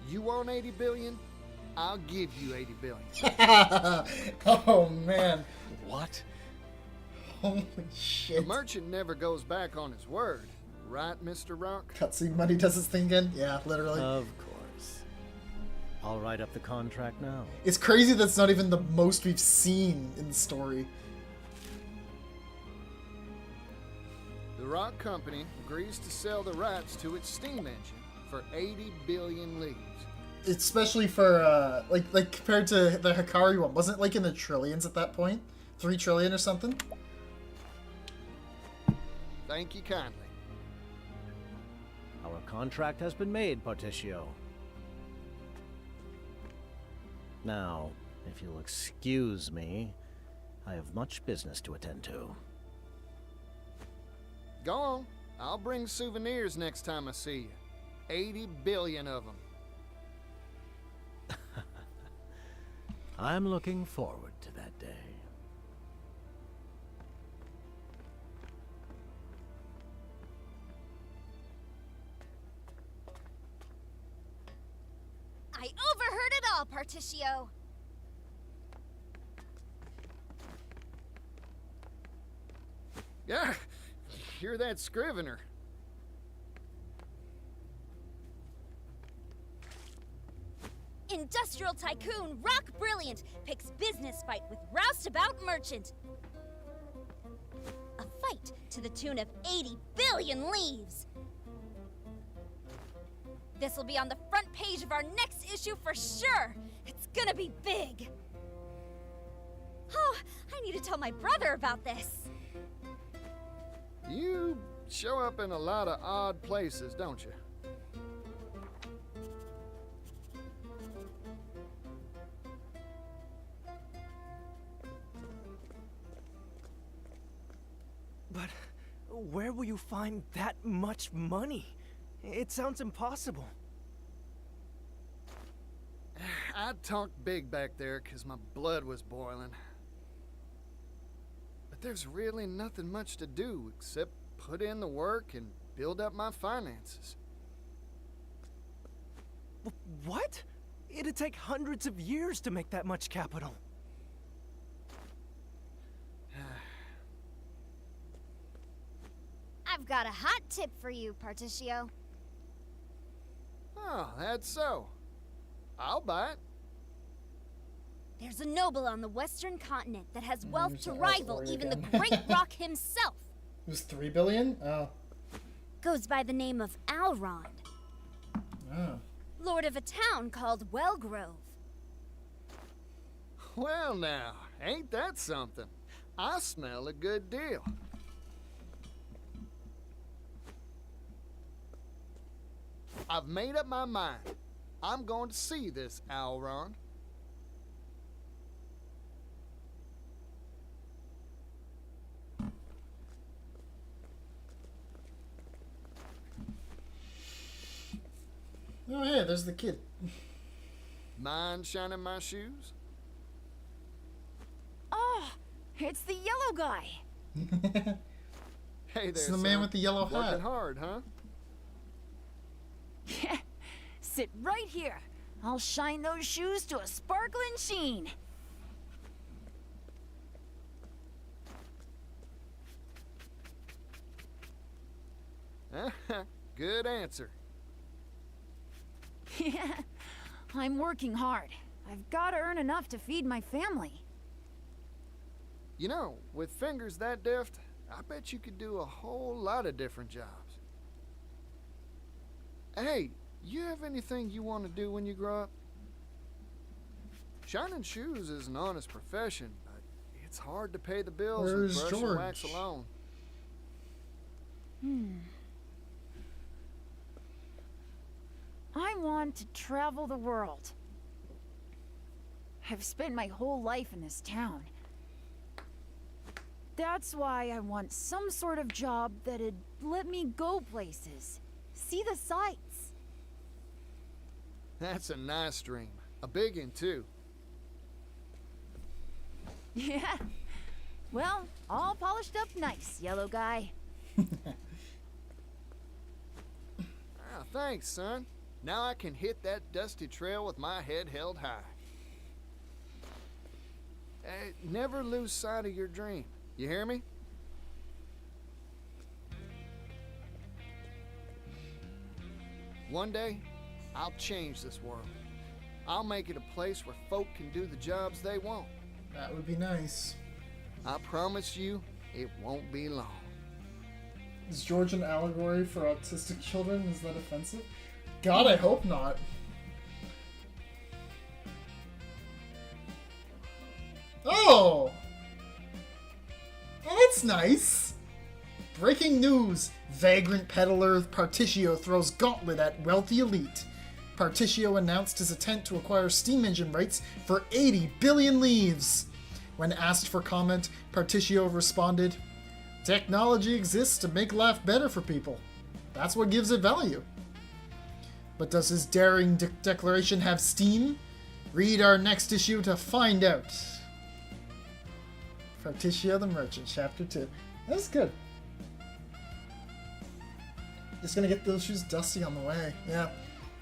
You want 80 billion? I'll give you 80 billion. Oh, man. What? Holy The shit. merchant never goes back on his word, right, Mr. Rock? Cutscene money does its thing again? Yeah, literally. Of course. I'll write up the contract now. It's crazy that's not even the most we've seen in the story. The Rock Company agrees to sell the rights to its steam engine for 80 billion leaves. Especially for, like compared to the Hikari one. Wasn't it, like, in the trillions at that point? 3 trillion or something? Thank you kindly. Our contract has been made, Particio. Now, if you'll excuse me, I have much business to attend to. Go on. I'll bring souvenirs next time I see you. 80 billion of them. I'm looking forward to that day. I overheard it all, Particio. Yeah, you're that Scrivener. Industrial tycoon Rock Brilliant picks business fight with roustabout merchant. A fight to the tune of 80 billion leaves. This'll be on the front page of our next issue for sure. It's gonna be big. Oh, I need to tell my brother about this. You show up in a lot of odd places, don't you? But where will you find that much money? It sounds impossible. I talked big back there because my blood was boiling. But there's really nothing much to do except put in the work and build up my finances. What? It'd take hundreds of years to make that much capital. I've got a hot tip for you, Particio. Oh, that's so. I'll buy it. There's a noble on the western continent that has wealth there's to the rival Elf Lord even the again. Great Rock himself. It was 3 billion? Oh. Goes by the name of Alrond, Oh. lord of a town called Wellgrove. Well now, ain't that something? I smell a good deal. I've made up my mind. I'm going to see this Alrond. Oh, hey, there's the kid. Mind shining my shoes? Oh, it's the yellow guy. Hey there, It's the man son. with the yellow hat. Working hard, huh? Sit right here. I'll shine those shoes to a sparkling sheen. Good answer. I'm working hard. I've got to earn enough to feed my family. You know, with fingers that deft, I bet you could do a whole lot of different jobs. Hey, you have anything you want to do when you grow up? Shining shoes is an honest profession, but it's hard to pay the bills Where's with brush George? and wax alone. I want to travel the world. I've spent my whole life in this town. That's why I want some sort of job that'd let me go places, see the sights. That's a nice dream. A big one, too. Yeah. Well, all polished up nice, yellow guy. Ah, thanks, son. Now I can hit that dusty trail with my head held high. Never lose sight of your dream. You hear me? One day, I'll change this world. I'll make it a place where folk can do the jobs they want. That would be nice. I promise you, it won't be long. Is George an allegory for autistic children? Is that offensive? God, I hope not. Oh! Oh, that's nice! Breaking news! Vagrant peddler Partitio throws gauntlet at wealthy elite. Partitio announced his intent to acquire steam engine rights for 80 billion leaves. When asked for comment, Partitio responded, "Technology exists to make life better for people. That's what gives it value." But does his daring declaration have steam? Read our next issue to find out. Partitio the Merchant, Chapter 2. That's good. Just gonna get those shoes dusty on the way. Yeah.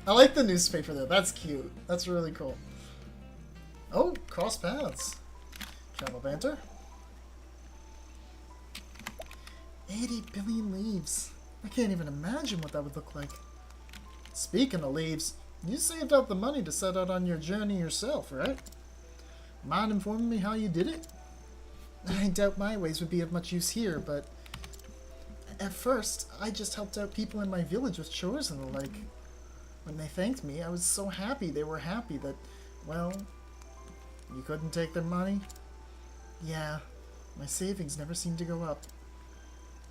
I like the newspaper though. That's cute. That's really cool. Oh, cross paths. Travel banter. 80 billion leaves. I can't even imagine what that would look like. Speaking of leaves, you saved up the money to set out on your journey yourself, right? Mind informing me how you did it? I doubt my ways would be of much use here, but at first, I just helped out people in my village with chores and the like. When they thanked me, I was so happy they were happy that, well, you couldn't take their money? Yeah, my savings never seemed to go up.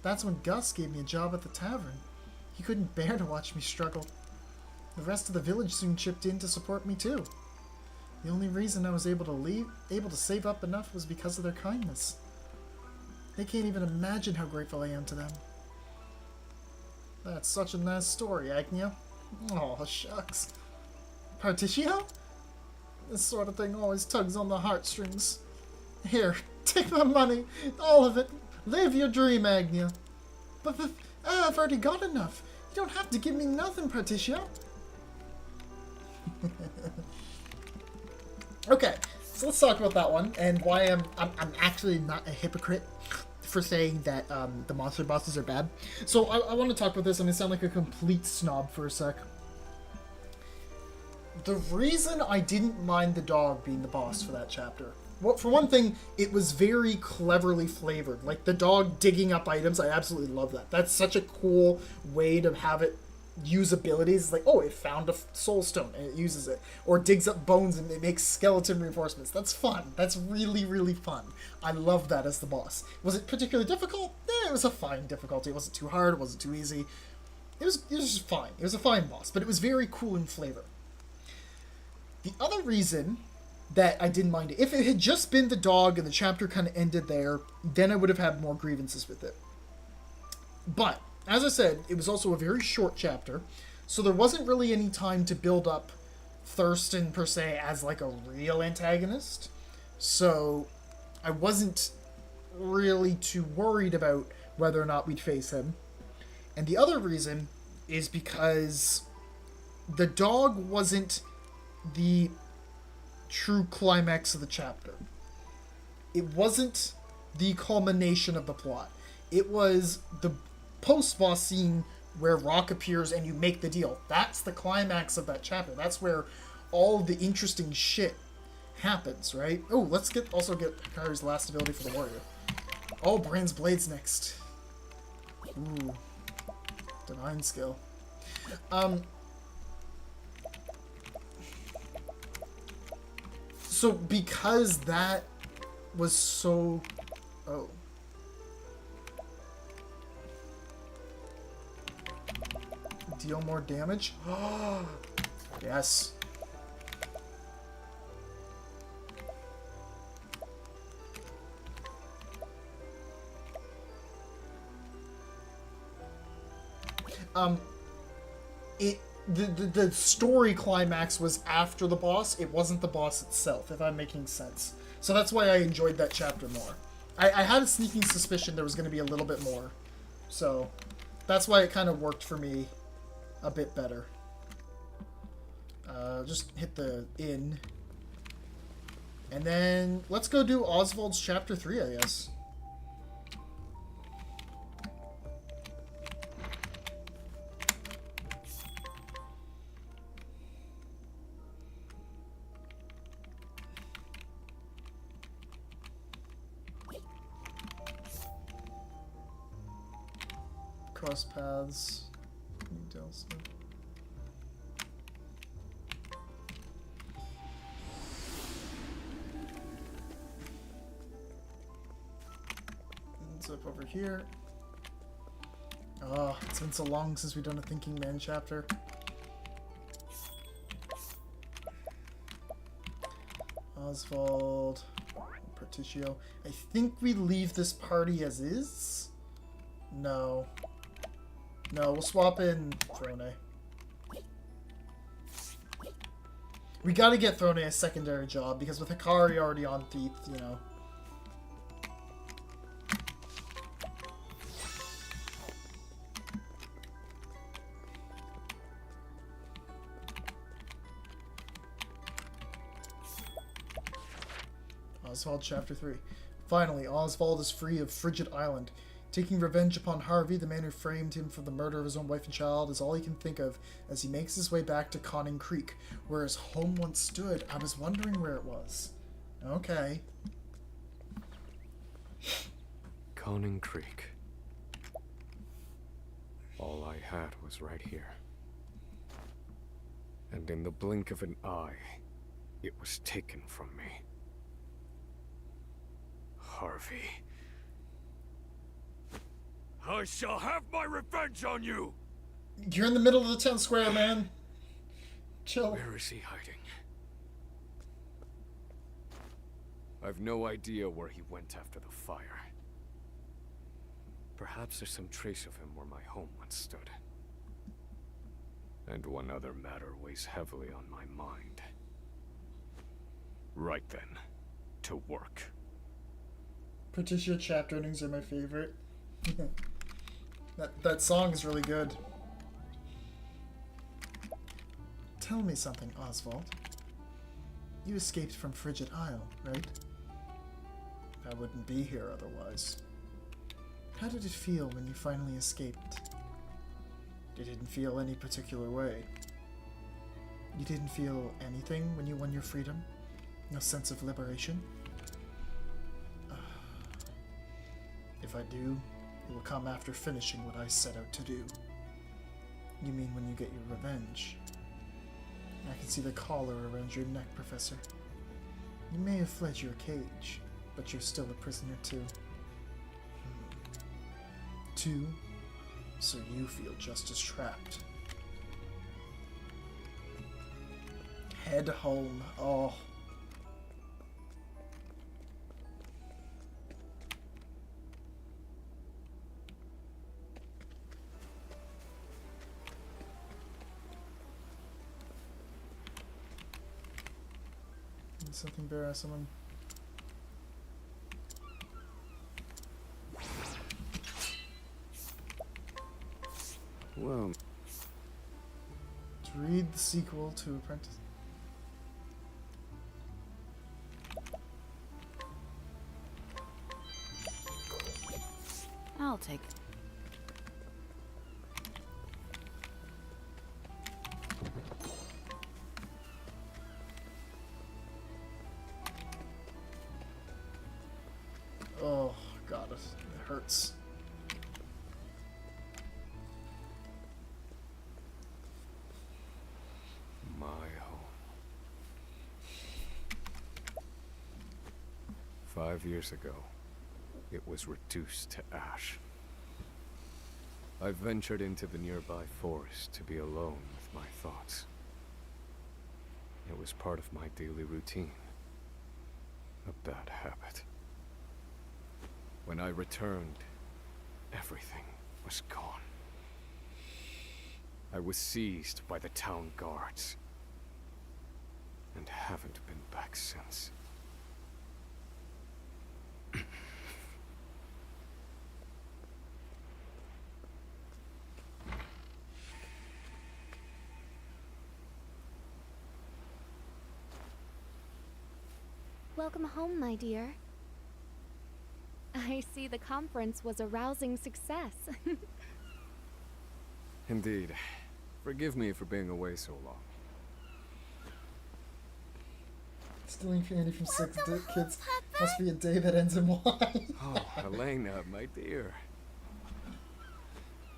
That's when Gus gave me a job at the tavern. He couldn't bear to watch me struggle. The rest of the village soon chipped in to support me too. The only reason I was able to save up enough was because of their kindness. They can't even imagine how grateful I am to them. That's such a nice story, Agnia. Oh, shucks. Partitio? This sort of thing always tugs on the heartstrings. Here, take my money, all of it. Live your dream, Agnia. But I've already got enough. You don't have to give me nothing, Partitio. Okay, so let's talk about that one and why I'm actually not a hypocrite for saying that the monster bosses are bad. So I want to talk about this. I'm going to sound like a complete snob for a sec. The reason I didn't mind the dog being the boss for that chapter, well, for one thing, it was very cleverly flavored. Like the dog digging up items, I absolutely love that. That's such a cool way to have it use abilities. It's like, oh, it found a soul stone and it uses it. Or digs up bones and it makes skeleton reinforcements. That's fun. That's really, really fun. I love that as the boss. Was it particularly difficult? It was a fine difficulty. It wasn't too hard. It wasn't too easy. It was just fine. It was a fine boss, but it was very cool in flavor. The other reason that I didn't mind it, if it had just been the dog and the chapter kind of ended there, then I would have had more grievances with it. But as I said, it was also a very short chapter, so there wasn't really any time to build up Thurston, per se, as like a real antagonist. So I wasn't really too worried about whether or not we'd face him. And the other reason is because the dog wasn't the true climax of the chapter. It wasn't the culmination of the plot. It was the post-boss scene where Rock appears and you make the deal. That's the climax of that chapter. That's where all the interesting shit happens, right? Oh, let's also get Hikari's last ability for the warrior. Oh, Brand's Blade's next. Ooh. Divine skill. So because that was so... Oh. Deal more damage? Oh, yes. The story climax was after the boss. It wasn't the boss itself, if I'm making sense. So that's why I enjoyed that chapter more. I had a sneaking suspicion there was going to be a little bit more. So that's why it kind of worked for me a bit better. Just hit the inn. And then let's go do Oswald's chapter 3, I guess. Cross paths. It's up over here. Oh, it's been so long since we've done a Thinking Man chapter. Oswald, Particio. I think we leave this party as is. No. No, we'll swap in Throne. We gotta get Throne a secondary job, because with Hikari already on Thief, you know. Oswald Chapter 3. Finally, Oswald is free of Frigid Island. Taking revenge upon Harvey, the man who framed him for the murder of his own wife and child, is all he can think of as he makes his way back to Conning Creek, where his home once stood. I was wondering where it was. Okay. Conning Creek. All I had was right here. And in the blink of an eye, it was taken from me. Harvey. I shall have my revenge on you! You're in the middle of the town square, man. Chill. Where is he hiding? I've no idea where he went after the fire. Perhaps there's some trace of him where my home once stood. And one other matter weighs heavily on my mind. Right then, to work. Particio chapter endings are my favorite. That song is really good. Tell me something, Oswald. You escaped from Frigid Isle, right? I wouldn't be here otherwise. How did it feel when you finally escaped? You didn't feel any particular way. You didn't feel anything when you won your freedom? No sense of liberation? If I do, it will come after finishing what I set out to do. You mean when you get your revenge? I can see the collar around your neck, Professor. You may have fled your cage, but you're still a prisoner too. Two, so you feel just as trapped. Head home. Oh. Something bear someone. Well, to read the sequel to Apprentice. I'll take it. 5 years ago, it was reduced to ash. I ventured into the nearby forest to be alone with my thoughts. It was part of my daily routine. A bad habit. When I returned, everything was gone. I was seized by the town guards, and haven't been back since. Welcome home, my dear. I see the conference was a rousing success. Indeed. Forgive me for being away so long. Stealing candy from sick kids must be a day that ends in Y. Oh, Elena, my dear.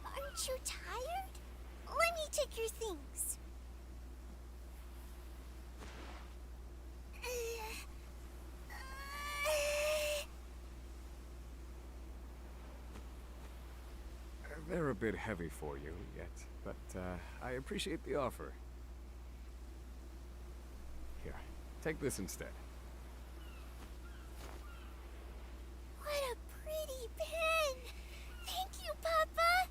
Aren't you tired? Let me take your things. They're a bit heavy for you yet, but I appreciate the offer. Here, take this instead. What a pretty pen! Thank you, Papa!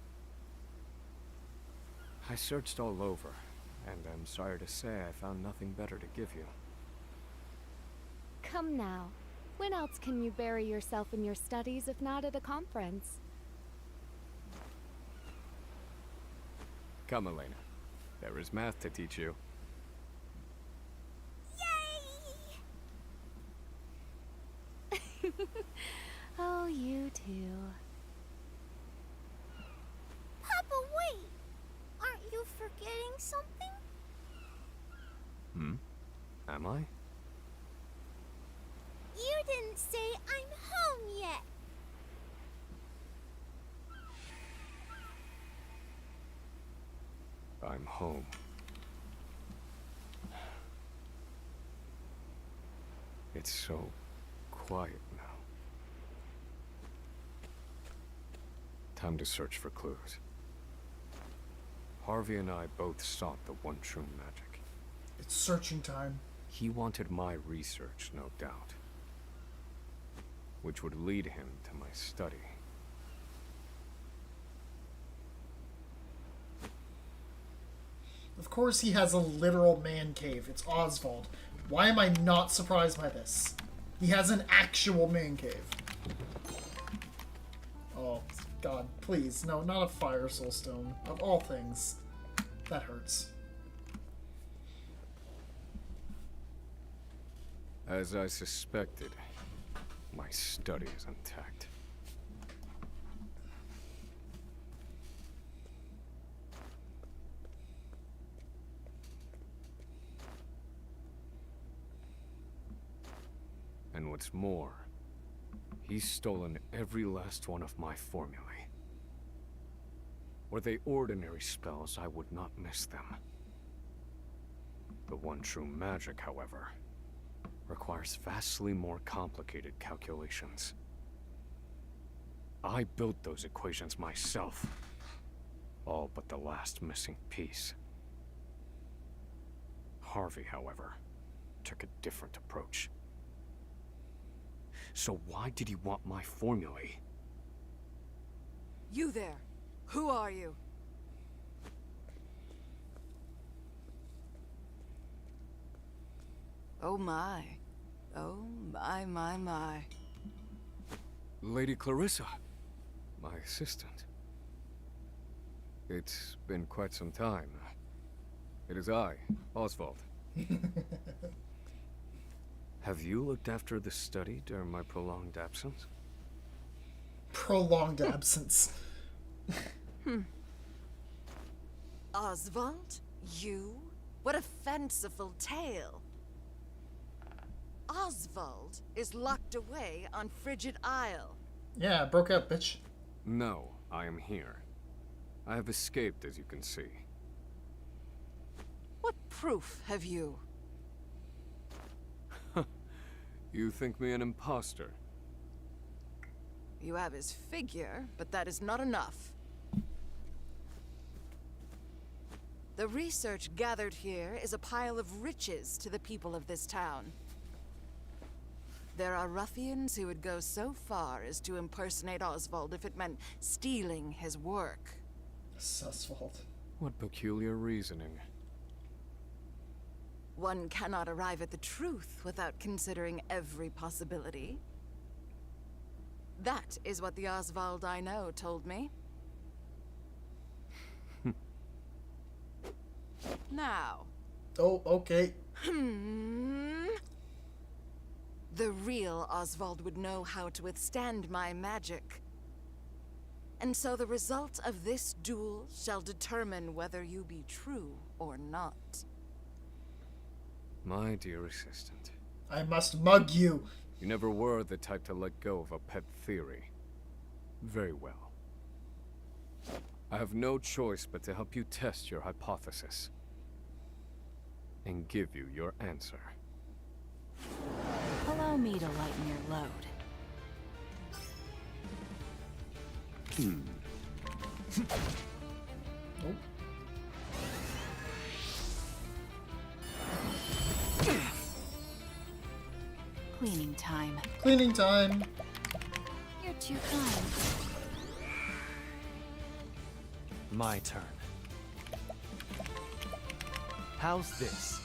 I searched all over, and I'm sorry to say I found nothing better to give you. Come now. When else can you bury yourself in your studies if not at a conference? Come, Elena. There is math to teach you. Yay! Oh, you too. Papa, wait! Aren't you forgetting something? Hmm? Am I? You didn't say I'm home yet. I'm home. It's so quiet now. Time to search for clues. Harvey and I both sought the one true magic. It's searching time. He wanted my research, no doubt. Which would lead him to my study. Of course he has a literal man cave. It's Oswald. Why am I not surprised by this? He has an actual man cave. Oh, God, please. No, not a fire soul stone. Of all things. That hurts. As I suspected, my study is intact. And what's more, he's stolen every last one of my formulae. Were they ordinary spells, I would not miss them. The one true magic, however, requires vastly more complicated calculations. I built those equations myself, all but the last missing piece. Harvey, however, took a different approach. So why did he want my formulae? You there! Who are you? Oh my. Oh my, my, my. Lady Clarissa, my assistant. It's been quite some time. It is I, Oswald. Have you looked after the study during my prolonged absence? Prolonged absence. Oswald? You? What a fanciful tale. Oswald is locked away on Frigid Isle. Yeah, broke up, bitch. No, I am here. I have escaped, as you can see. What proof have you? You think me an imposter? You have his figure, but that is not enough. The research gathered here is a pile of riches to the people of this town. There are ruffians who would go so far as to impersonate Oswald if it meant stealing his work. Oswald. What peculiar reasoning. One cannot arrive at the truth without considering every possibility. That is what the Oswald I know told me. Now. Oh, okay. The real Oswald would know how to withstand my magic. And so the result of this duel shall determine whether you be true or not. My dear assistant. I must mug you. You never were the type to let go of a pet theory. Very well. I have no choice but to help you test your hypothesis. And give you your answer. Allow me to lighten your load. Nope. Cleaning time. Cleaning time. You're too kind. My turn. How's this?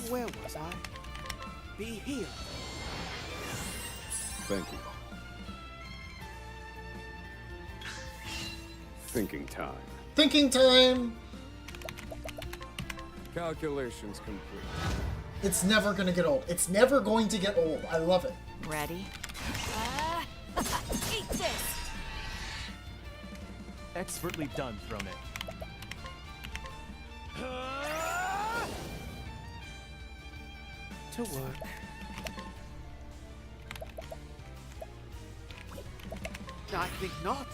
Where was I? Be healed. Thank you. Thinking time. Thinking time. Calculations complete. It's never gonna get old. It's never going to get old. I love it. Ready? Eat this! Expertly done from it. To work. I think not.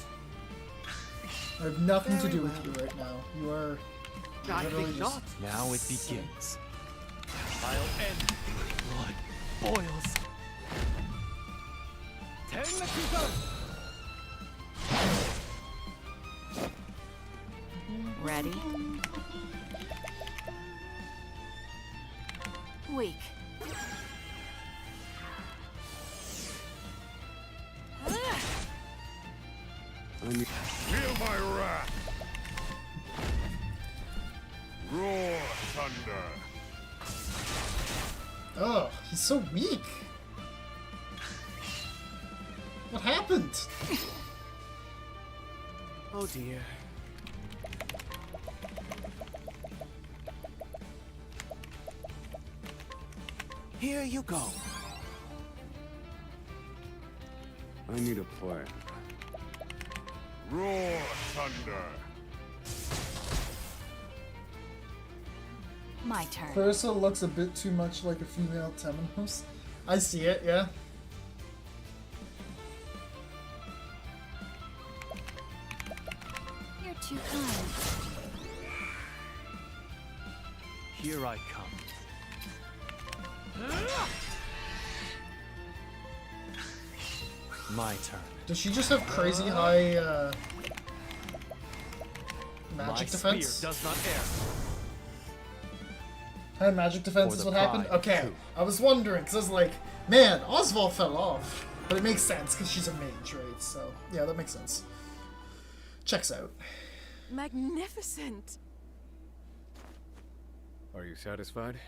I have nothing to do with you right now. You are literally just... Now it begins. I'll end. Blood boils. Ready? Weak. Feel my wrath! Roar, thunder! Oh, he's so weak. What happened? Oh dear. Here you go. I need a plan. Roar, thunder! My turn. Clarissa looks a bit too much like a female Temenos. I see it, yeah. You're too kind. Here I come. My turn. Does she just have crazy high magic My defense? spear does not err. High magic defense For is the what happened? pride, Okay. too. I was wondering, because I was like, man, Oswald fell off. But it makes sense, because she's a mage, right? So, yeah, that makes sense. Checks out. Magnificent! Are you satisfied?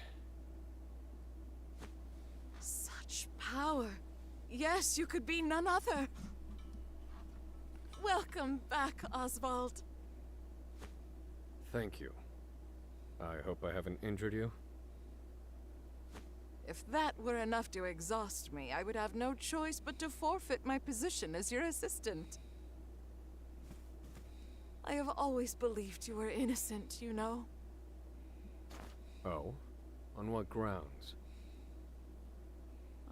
Such power. Yes, you could be none other. Welcome back, Oswald. Thank you. I hope I haven't injured you. If that were enough to exhaust me, I would have no choice but to forfeit my position as your assistant. I have always believed you were innocent, you know. Oh? On what grounds?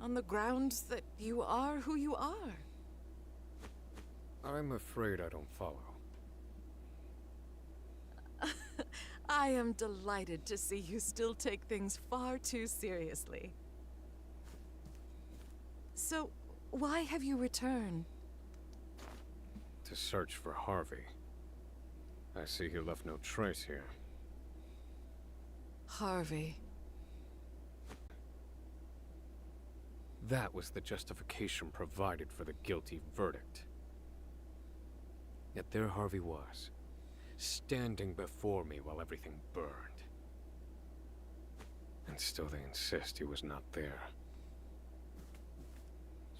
On the grounds that you are who you are. I'm afraid I don't follow. I am delighted to see you still take things far too seriously. So, why have you returned? To search for Harvey. I see he left no trace here. Harvey. That was the justification provided for the guilty verdict. Yet there Harvey was, standing before me while everything burned. And still they insist he was not there.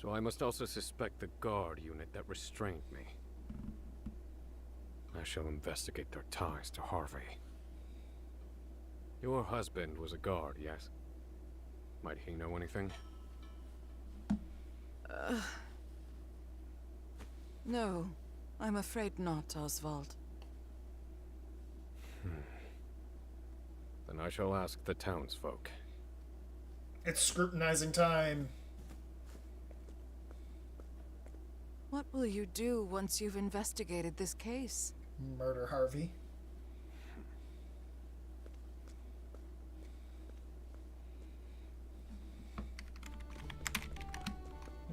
So I must also suspect the guard unit that restrained me. I shall investigate their ties to Harvey. Your husband was a guard, yes? Might he know anything? No, I'm afraid not, Oswald. Then I shall ask the townsfolk. It's scrutinizing time. What will you do once you've investigated this case? Murder Harvey.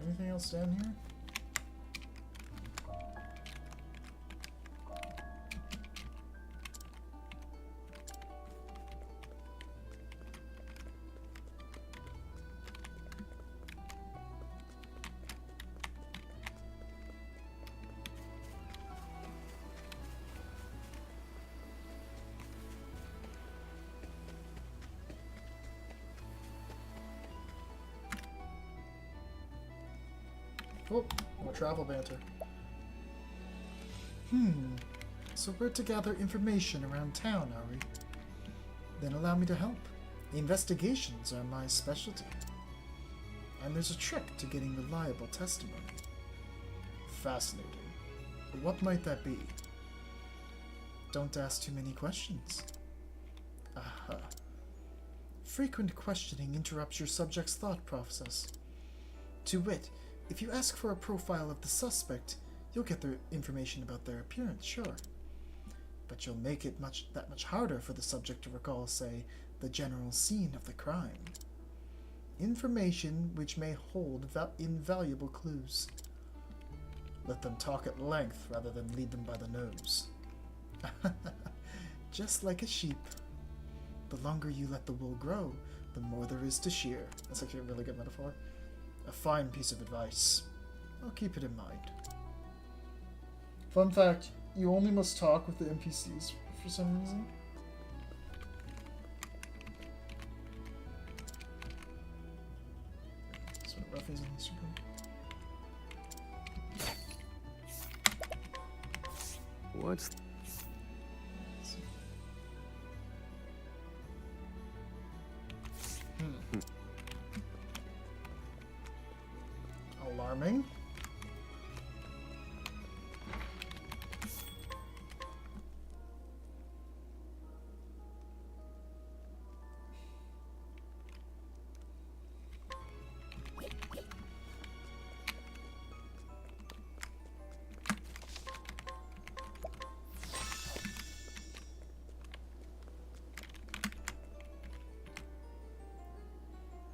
Anything else down here? Oh, more travel banter. So we're to gather information around town, are we? Then allow me to help. Investigations are my specialty. And there's a trick to getting reliable testimony. Fascinating. But what might that be? Don't ask too many questions. Aha. Frequent questioning interrupts your subject's thought process. To wit, if you ask for a profile of the suspect, you'll get the information about their appearance, sure. But you'll make it that much harder for the subject to recall, say, the general scene of the crime. Information which may hold invaluable clues. Let them talk at length rather than lead them by the nose. Just like a sheep. The longer you let the wool grow, the more there is to shear. That's actually a really good metaphor. A fine piece of advice. I'll keep it in mind. Fun fact, you only must talk with the NPCs for some reason. That's what Ruffy's on Instagram. What's... Alarming.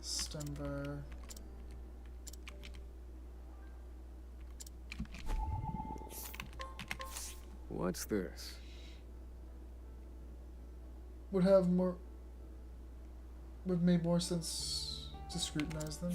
Stember. What's this? Would make more sense to scrutinize them.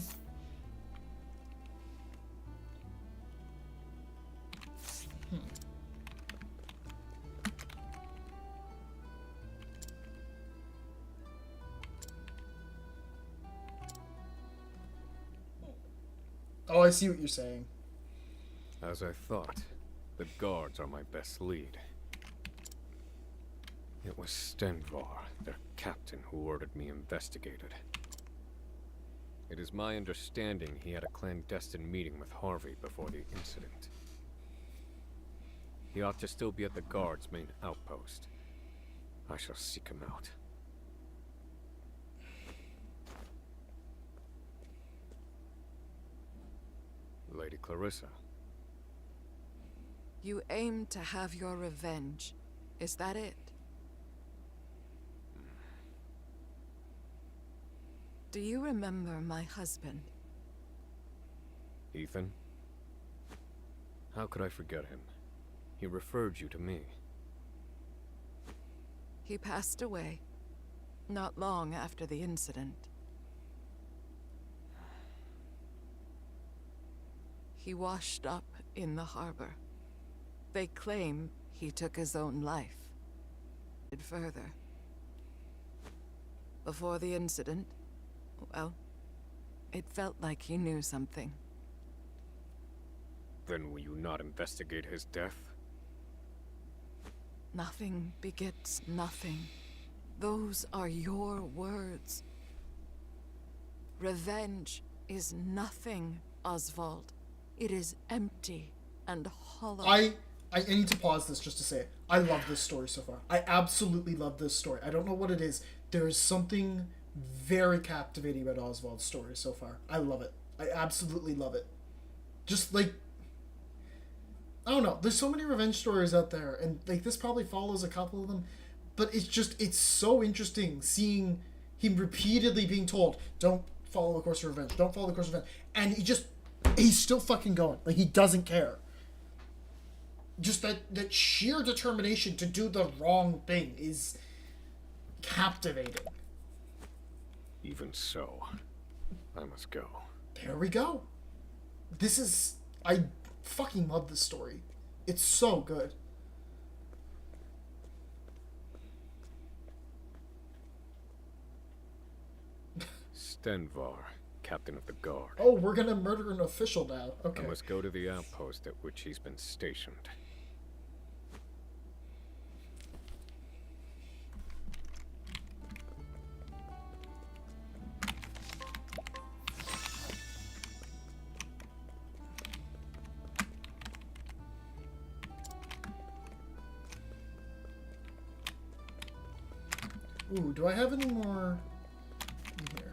Oh, I see what you're saying. As I thought, the guards are my best lead. It was Stenvar, their captain, who ordered me investigated. It is my understanding he had a clandestine meeting with Harvey before the incident. He ought to still be at the guard's main outpost. I shall seek him out. Lady Clarissa. You aim to have your revenge. Is that it? Do you remember my husband? Ethan? How could I forget him? He referred you to me. He passed away not long after the incident. He washed up in the harbor. They claim he took his own life. Further. Before the incident, well, it felt like he knew something. Then will you not investigate his death? Nothing begets nothing. Those are your words. Revenge is nothing, Oswald. It is empty and hollow. I need to pause this just to say it. I love this story so far. I absolutely love this story. I don't know what it is. There is something very captivating about Oswald's story so far. I love it. I absolutely love it. Just like, I don't know. There's so many revenge stories out there, and like this probably follows a couple of them. But it's so interesting seeing him repeatedly being told, don't follow the course of revenge. Don't follow the course of revenge. And he's still fucking going. Like, he doesn't care. Just that sheer determination to do the wrong thing is captivating. Even so, I must go. There we go. I fucking love this story. It's so good. Stenvar, captain of the guard. Oh, we're gonna murder an official now. Okay. I must go to the outpost at which he's been stationed. Ooh, do I have any more in here?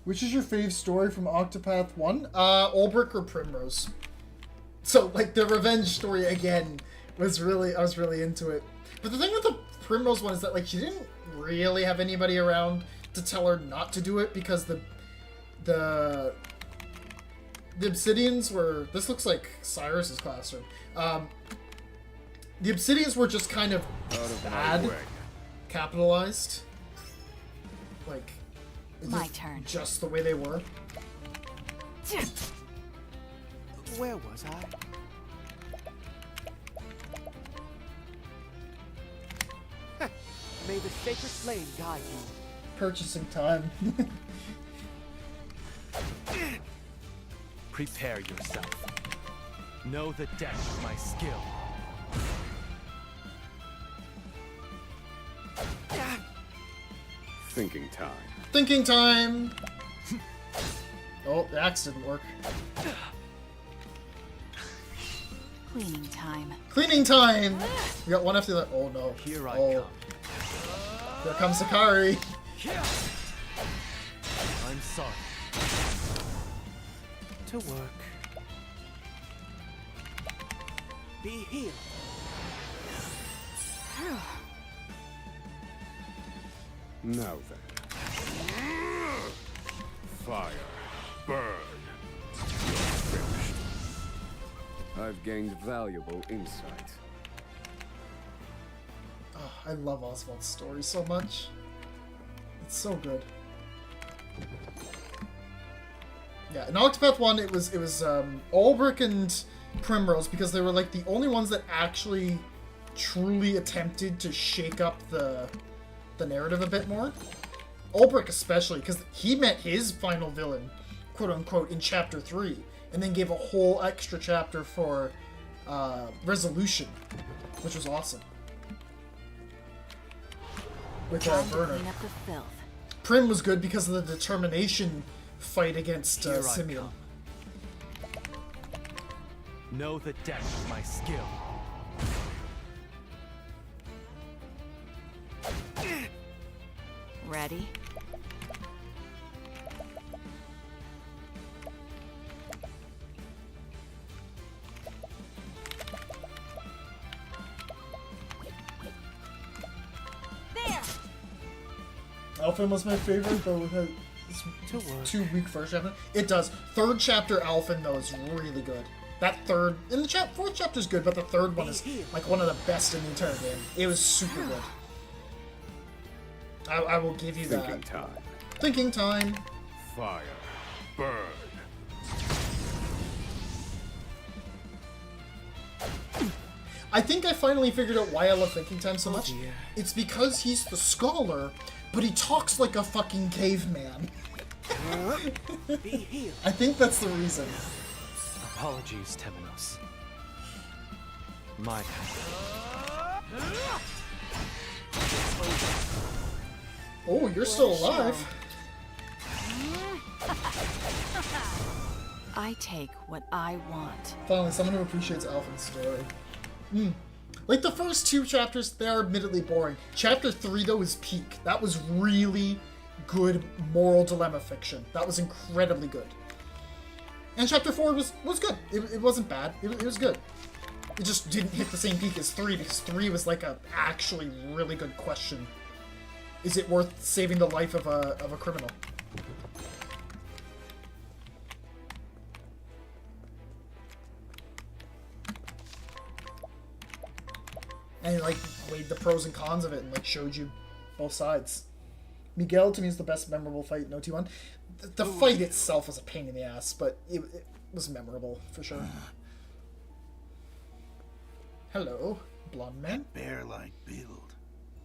Which is your fave story from Octopath 1? Ulbrich or Primrose? So, like, the revenge story, again, I was really into it. But the thing with the Primrose one is that, like, she didn't really have anybody around to tell her not to do it because the Obsidians were... This looks like Cyrus's classroom. The Obsidians were just kind of bad. Capitalized. Like... My turn. Just the way they were. Where was I? May the sacred flame guide you. Purchasing time. Prepare yourself. Know the depth of my skill. Thinking time. Thinking time! Oh, the axe didn't work. Cleaning time. Cleaning time! We got one after that. Oh no. Here I come. Here comes Sakari. I'm sorry. To work. Be healed. Now then. Fire. Burn. You're finished. I've gained valuable insight. Oh, I love Oswald's story so much. It's so good. Yeah, in Octopath 1, it was Ulbrich and Primrose because they were like the only ones that actually truly attempted to shake up the narrative a bit more. Ulbrich especially, because he met his final villain, quote-unquote, in Chapter 3, and then gave a whole extra chapter for Resolution, which was awesome. With Werner. Clean up the filth. Prim was good because of the determination fight against Here I Simeon. come. Know the depth of my skill. Ready? There! Alphen was my favorite, though it had this 2-week first chapter. It does. Third chapter Alphen, though, is really good. That third, in the fourth chapter is good, but the third one is like one of the best in the entire game. It was super good. I will give you Thinking that. time. Thinking time. Fire. Burn. I think I finally figured out why I love Thinking Time so much. dear. It's because he's the scholar, but he talks like a fucking caveman. Be healed. I think that's the reason. Apologies, Temenos. My Oh, you're still alive. I take what I want. Finally, someone who appreciates Alphen's story. Like the first 2 chapters, they are admittedly boring. Chapter 3, though, is peak. That was really good moral dilemma fiction. That was incredibly good. And chapter 4 was good. It wasn't bad. It was good. It just didn't hit the same peak as 3, because 3 was like a actually really good question. Is it worth saving the life of a criminal? And he, like, weighed the pros and cons of it and, like, showed you both sides. Miguel, to me, is the best memorable fight in OT1. The fight itself was a pain in the ass, but it was memorable, for sure. Hello, blonde man. Bear-like build.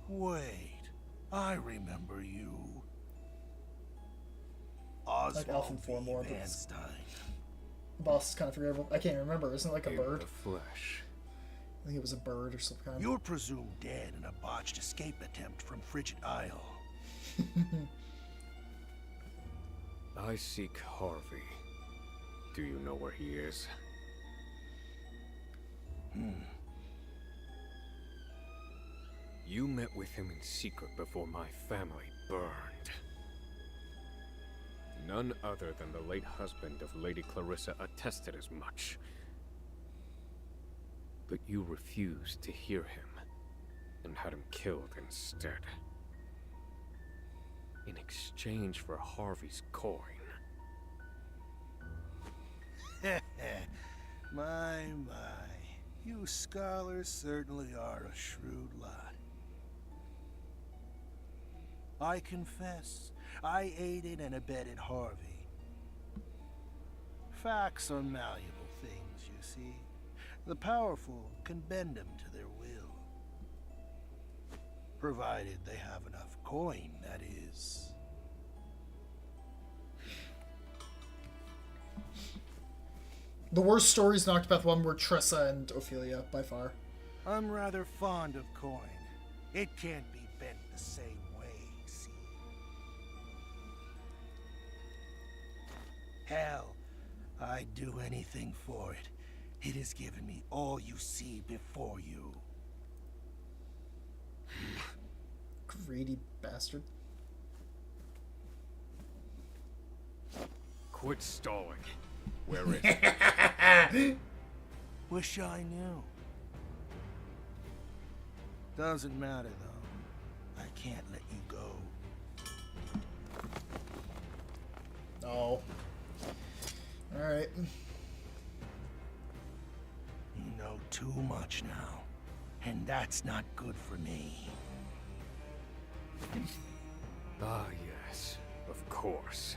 Wait, I remember you. Like Alphen 4 more, but the boss is kind of forgettable. I can't remember. Isn't it like a bird? The flesh. I think it was a bird or some kind. You're presumed dead in a botched escape attempt from Frigid Isle. I seek Harvey. Do you know where he is? You met with him in secret before my family burned. None other than the late husband of Lady Clarissa attested as much. But you refused to hear him, and had him killed instead. In exchange for Harvey's coin. My. You scholars certainly are a shrewd lot. I confess, I aided and abetted Harvey. Facts are malleable things, you see. The powerful can bend them to their will. Provided they have enough coin, that is. The worst stories in Octopath 1 were Tressa and Ophelia, by far. I'm rather fond of coin. It can't be bent the same way, see? Hell, I'd do anything for it. It has given me all you see before you. Greedy bastard. Quit stalling. Where is it? Wish I knew. Doesn't matter, though. I can't let you go. Oh. Alright. You know too much now. And that's not good for me. Ah, yes. Of course.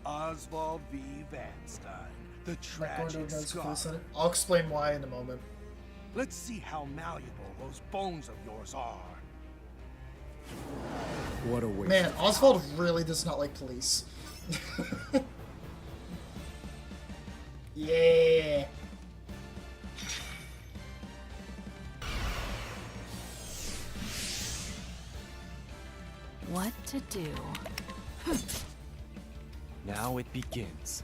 Oswald V. Vanstein, the Not going to tragic events before the scholar. Senate. I'll explain why in a moment. Let's see how malleable those bones of yours are. What a waste. Man, Oswald really does not like police. Yeah. What to do? Now it begins.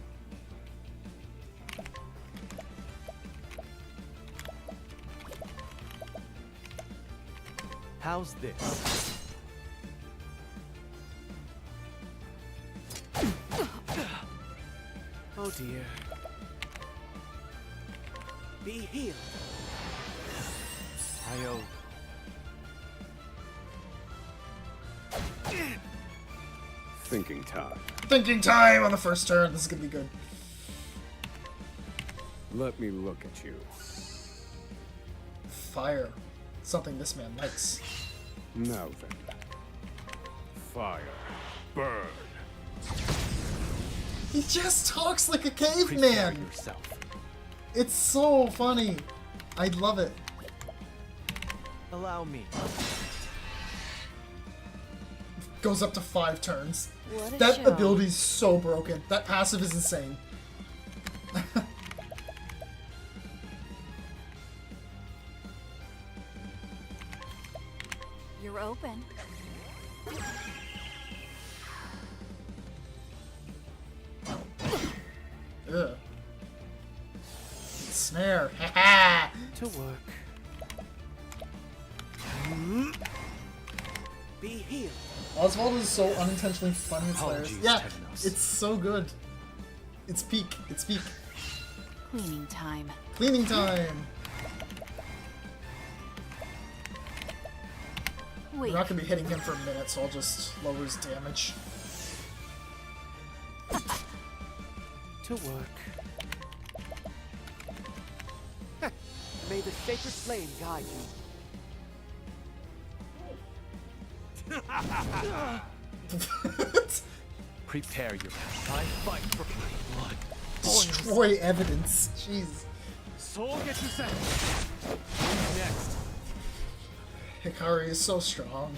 How's this? Oh dear. Be healed. I owe. Thinking time. Thinking time on the first turn. This is gonna be good. Let me look at you. Fire. Something this man likes. Now then. Fire. Burn. He just talks like a caveman. Prepare yourself. It's so funny. I love it. Allow me. Goes up to 5 turns. What a That show. ability's so broken. That passive is insane. You're open. Ugh. Snare. Ha To work. Be healed. Oswald is so unintentionally funny. It's hilarious. Apologies, Yeah, Temenos. it's so good. It's peak. It's peak. Cleaning time. Cleaning time. Wait. We're not gonna be hitting him for a minute, so I'll just lower his damage. To work. May the sacred flame guide you. Prepare your I fight for my blood. Destroy evidence. Jeez. Soul get you set. Next. Hikari is so strong.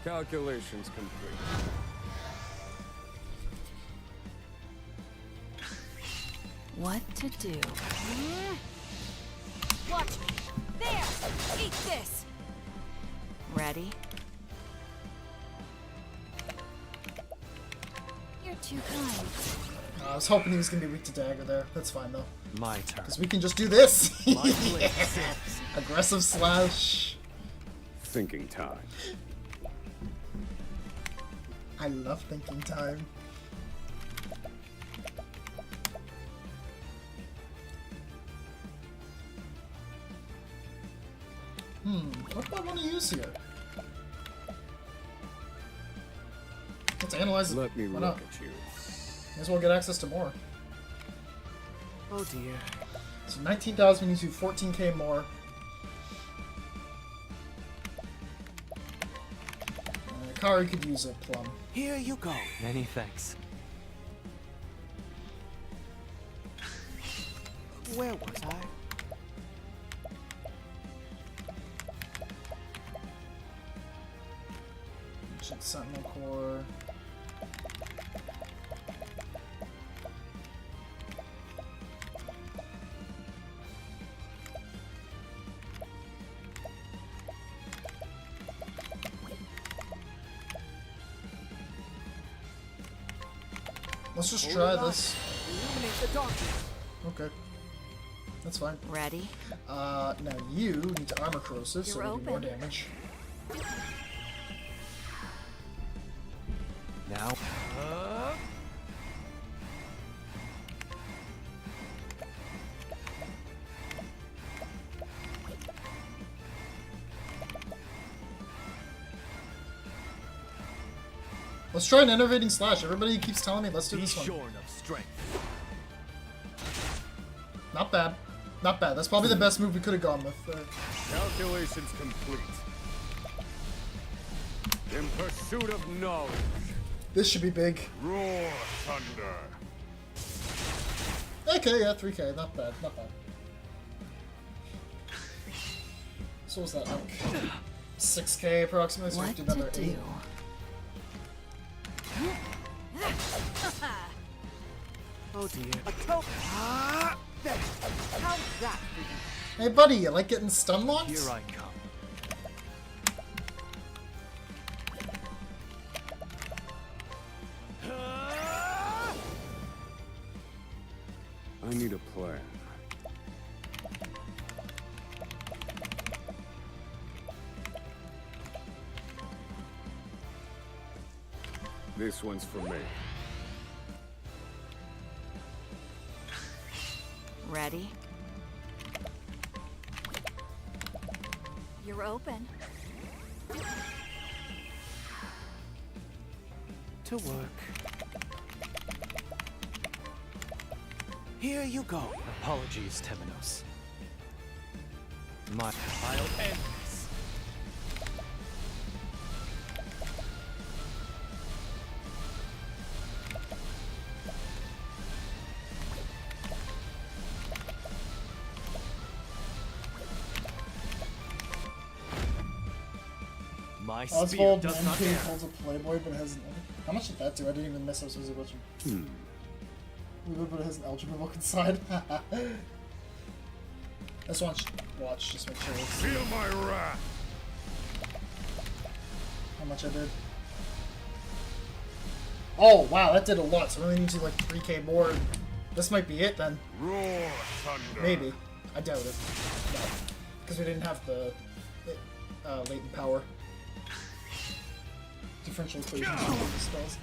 Calculations complete. What to do? Watch. There. Eat this. Ready? You're too kind. I was hoping he was gonna be weak to dagger there. That's fine though. My turn. Because we can just do this. My blade Yeah. sins. Aggressive slash. Thinking time. I love thinking time. What do I want to use here? Let's analyze it. Let me Why look not? at you. May as well get access to more. Oh dear. So 19,000 means you 14k more. Kari could use a plum. Here you go. Many thanks. Where was I? Ancient Sentinel Core. Let's just try this. Illuminate the darkness. Okay. That's fine. Ready? Now you need to armor corrosive, so You're we do more open. damage. Now. Let's try an enervating slash. Everybody keeps telling me let's do Be this one. shorn of strength. Not bad. Not bad. That's probably the best move we could have gone with. Calculations complete. In pursuit of knowledge. This should be big. Roar thunder. Okay, yeah, 3k. Not bad. Not bad. So what's that, like 6k approximately? So we have What to do another to 8. do? Oh dear. A token. There. How's that for you? Hey buddy, you like getting stun locked? Here I come. I need a plan. This one's for me. Ready? You're open. To work. Here you go. Apologies, Temenos. I'll end this. My spear Oswald does not Manfield err. holds a Playboy, but it has an... How much did that do? I didn't even miss I was busy watching. But it has an algebra book inside. I just want to watch, just make sure it's... Feel my wrath! How much I did. Oh, wow, that did a lot, so I really need to, like, 3k more. This might be it, then. Roar thunder! Maybe. I doubt it. No. Because we didn't have the latent power. Differential equations for the spells.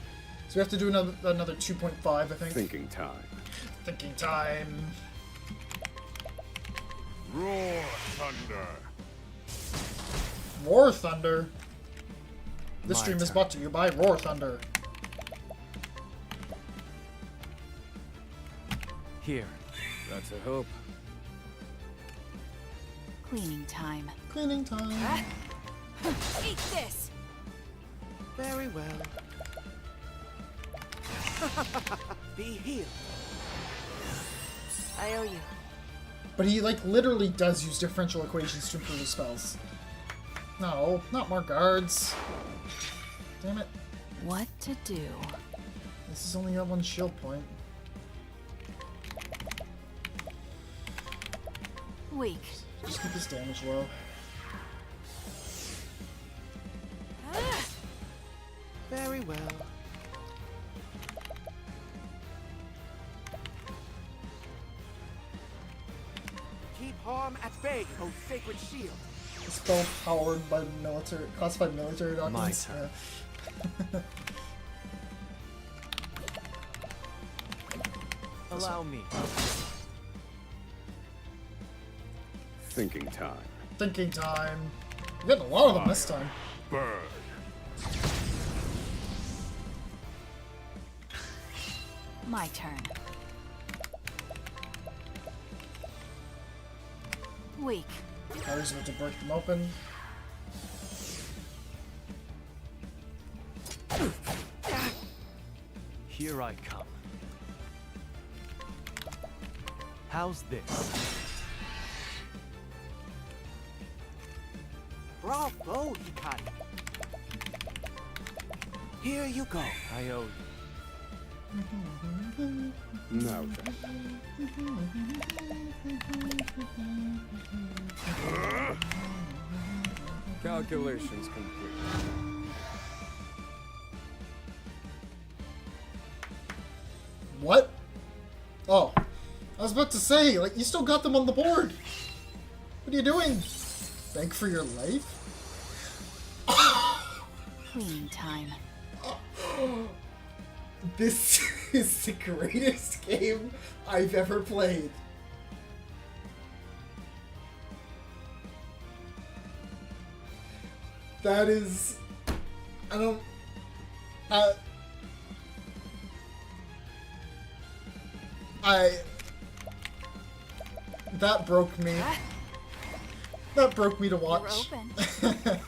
So we have to do another 2.5, I think. Thinking time. Thinking time. Roar thunder! Roar Thunder. This My stream is turn. brought to you by Roar Thunder. Here. That's a hope. Cleaning time. Cleaning time. Eat this! Very well. Be healed. I owe you. But he, like, literally does use differential equations to improve his spells. No, not more guards. Damn it. What to do? This has only got one shield point. Weak. Just keep his damage low. Very well. Keep harm at bay, O sacred shield. A spell powered by military, classified military documents. My turn. Yeah. Allow me. Thinking time. Thinking time. You're getting a lot of them this time. Burn! My turn. Weak. Harry's about to break them open. Here I come. How's this? Bravo, Hikari. Here you go. I owe you. Now then. Calculations complete. What? Oh. I was about to say, like, you still got them on the board. What are you doing? Beg for your life? Cleaning time. This is the greatest game I've ever played. That is... I don't... That broke me. That broke me to watch. You're open.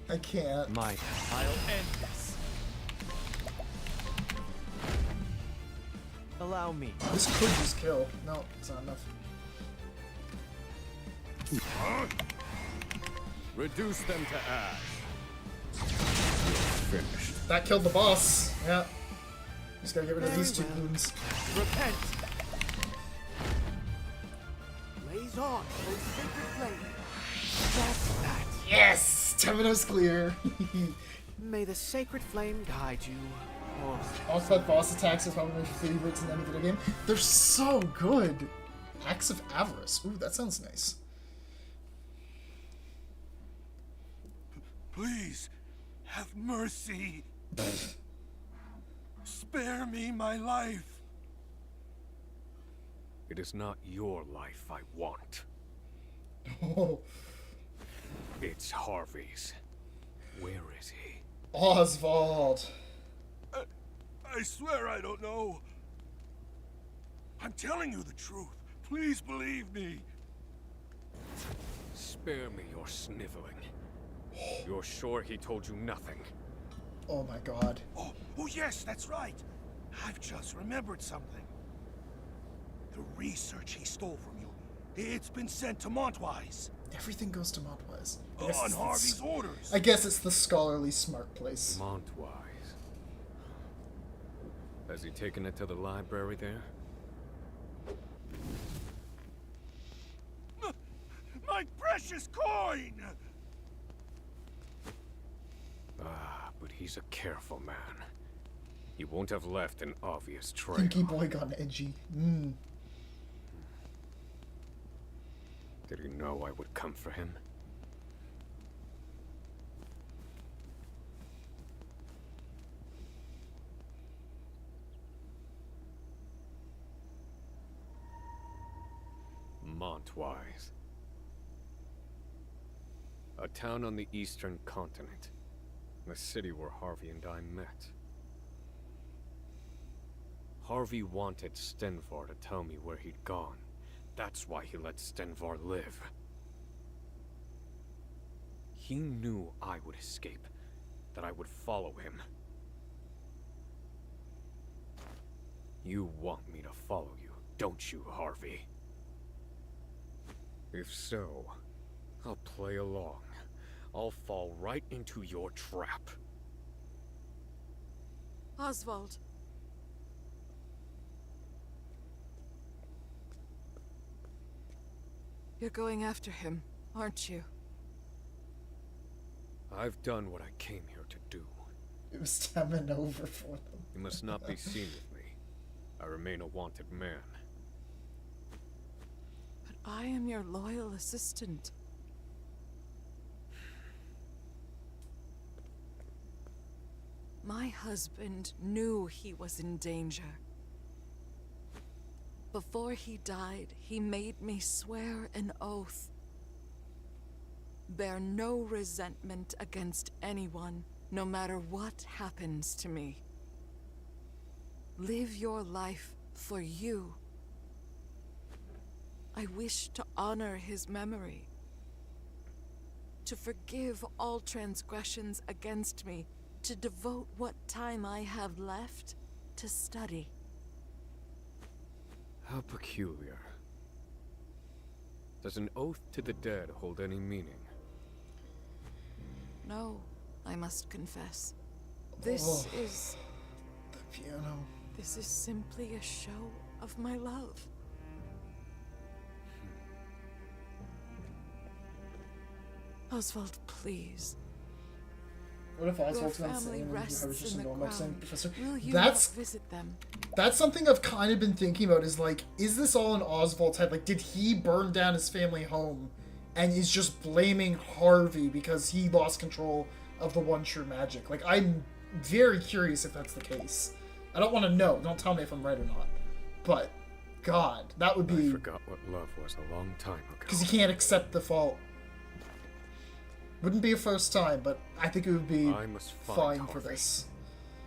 I can't. I'll end this. Allow me. This could just kill. No, it's not enough. Reduce them to ash. Finished. That killed the boss. Yeah. Just gotta get rid of these two goons. Repent. on, O sacred flame. That's that. Yes! Terminus clear. May the sacred flame guide you. Octopath boss attacks are probably my favorites in any video game. They're so good! Acts of Avarice. Ooh, that sounds nice. Please, have mercy. Spare me my life. It is not your life I want. Oh. It's Harvey's. Where is he? Oswald. I swear I don't know. I'm telling you the truth. Please believe me. Spare me your sniveling. You're sure he told you nothing? Oh my god. Oh, yes, that's right. I've just remembered something. The research he stole from you, it's been sent to Montwise. Everything goes to Montwise. On Harvey's orders. I guess it's the scholarly smart place. Montwise. Has he taken it to the library there? My precious coin! Ah, but he's a careful man. He won't have left an obvious trail. Pinky boy gone edgy. Did he know I would come for him? Montwise. A town on the eastern continent. The city where Harvey and I met. Harvey wanted Stenvar to tell me where he'd gone. That's why he let Stenvar live. He knew I would escape, that I would follow him. You want me to follow you, don't you, Harvey? If so, I'll play along. I'll fall right into your trap. Oswald. You're going after him, aren't you? I've done what I came here to do. It was stemming over for them. You must not be seen with me. I remain a wanted man. But I am your loyal assistant. My husband knew he was in danger. Before he died, he made me swear an oath. Bear no resentment against anyone, no matter what happens to me. Live your life for you. I wish to honor his memory. To forgive all transgressions against me. To devote what time I have left to study. How peculiar. Does an oath to the dead hold any meaning? No, I must confess. This is... the piano. This is simply a show of my love. Oswald, please. What if Oswald's Your not family saying and I rests was just in a the normal saying ground. professor? Will you That's not visit them? That's something I've kind of been thinking about is like, is this all in Oswald's head? Like, did he burn down his family home and is just blaming Harvey because he lost control of the one true magic? Like, I'm very curious if that's the case. I don't want to know. Don't tell me if I'm right or not. But, God, that would be... I forgot what love was a long time ago. Because he can't accept the fault. Wouldn't be a first time, but I think it would be fine for this.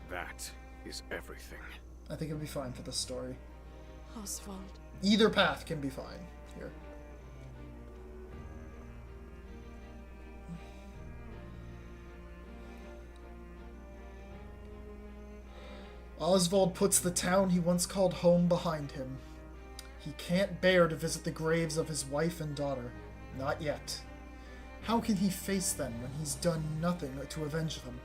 That is everything. I think it would be fine for this story. Oswald. Either path can be fine here. Oswald puts the town he once called home behind him. He can't bear to visit the graves of his wife and daughter. Not yet. How can he face them when he's done nothing to avenge them?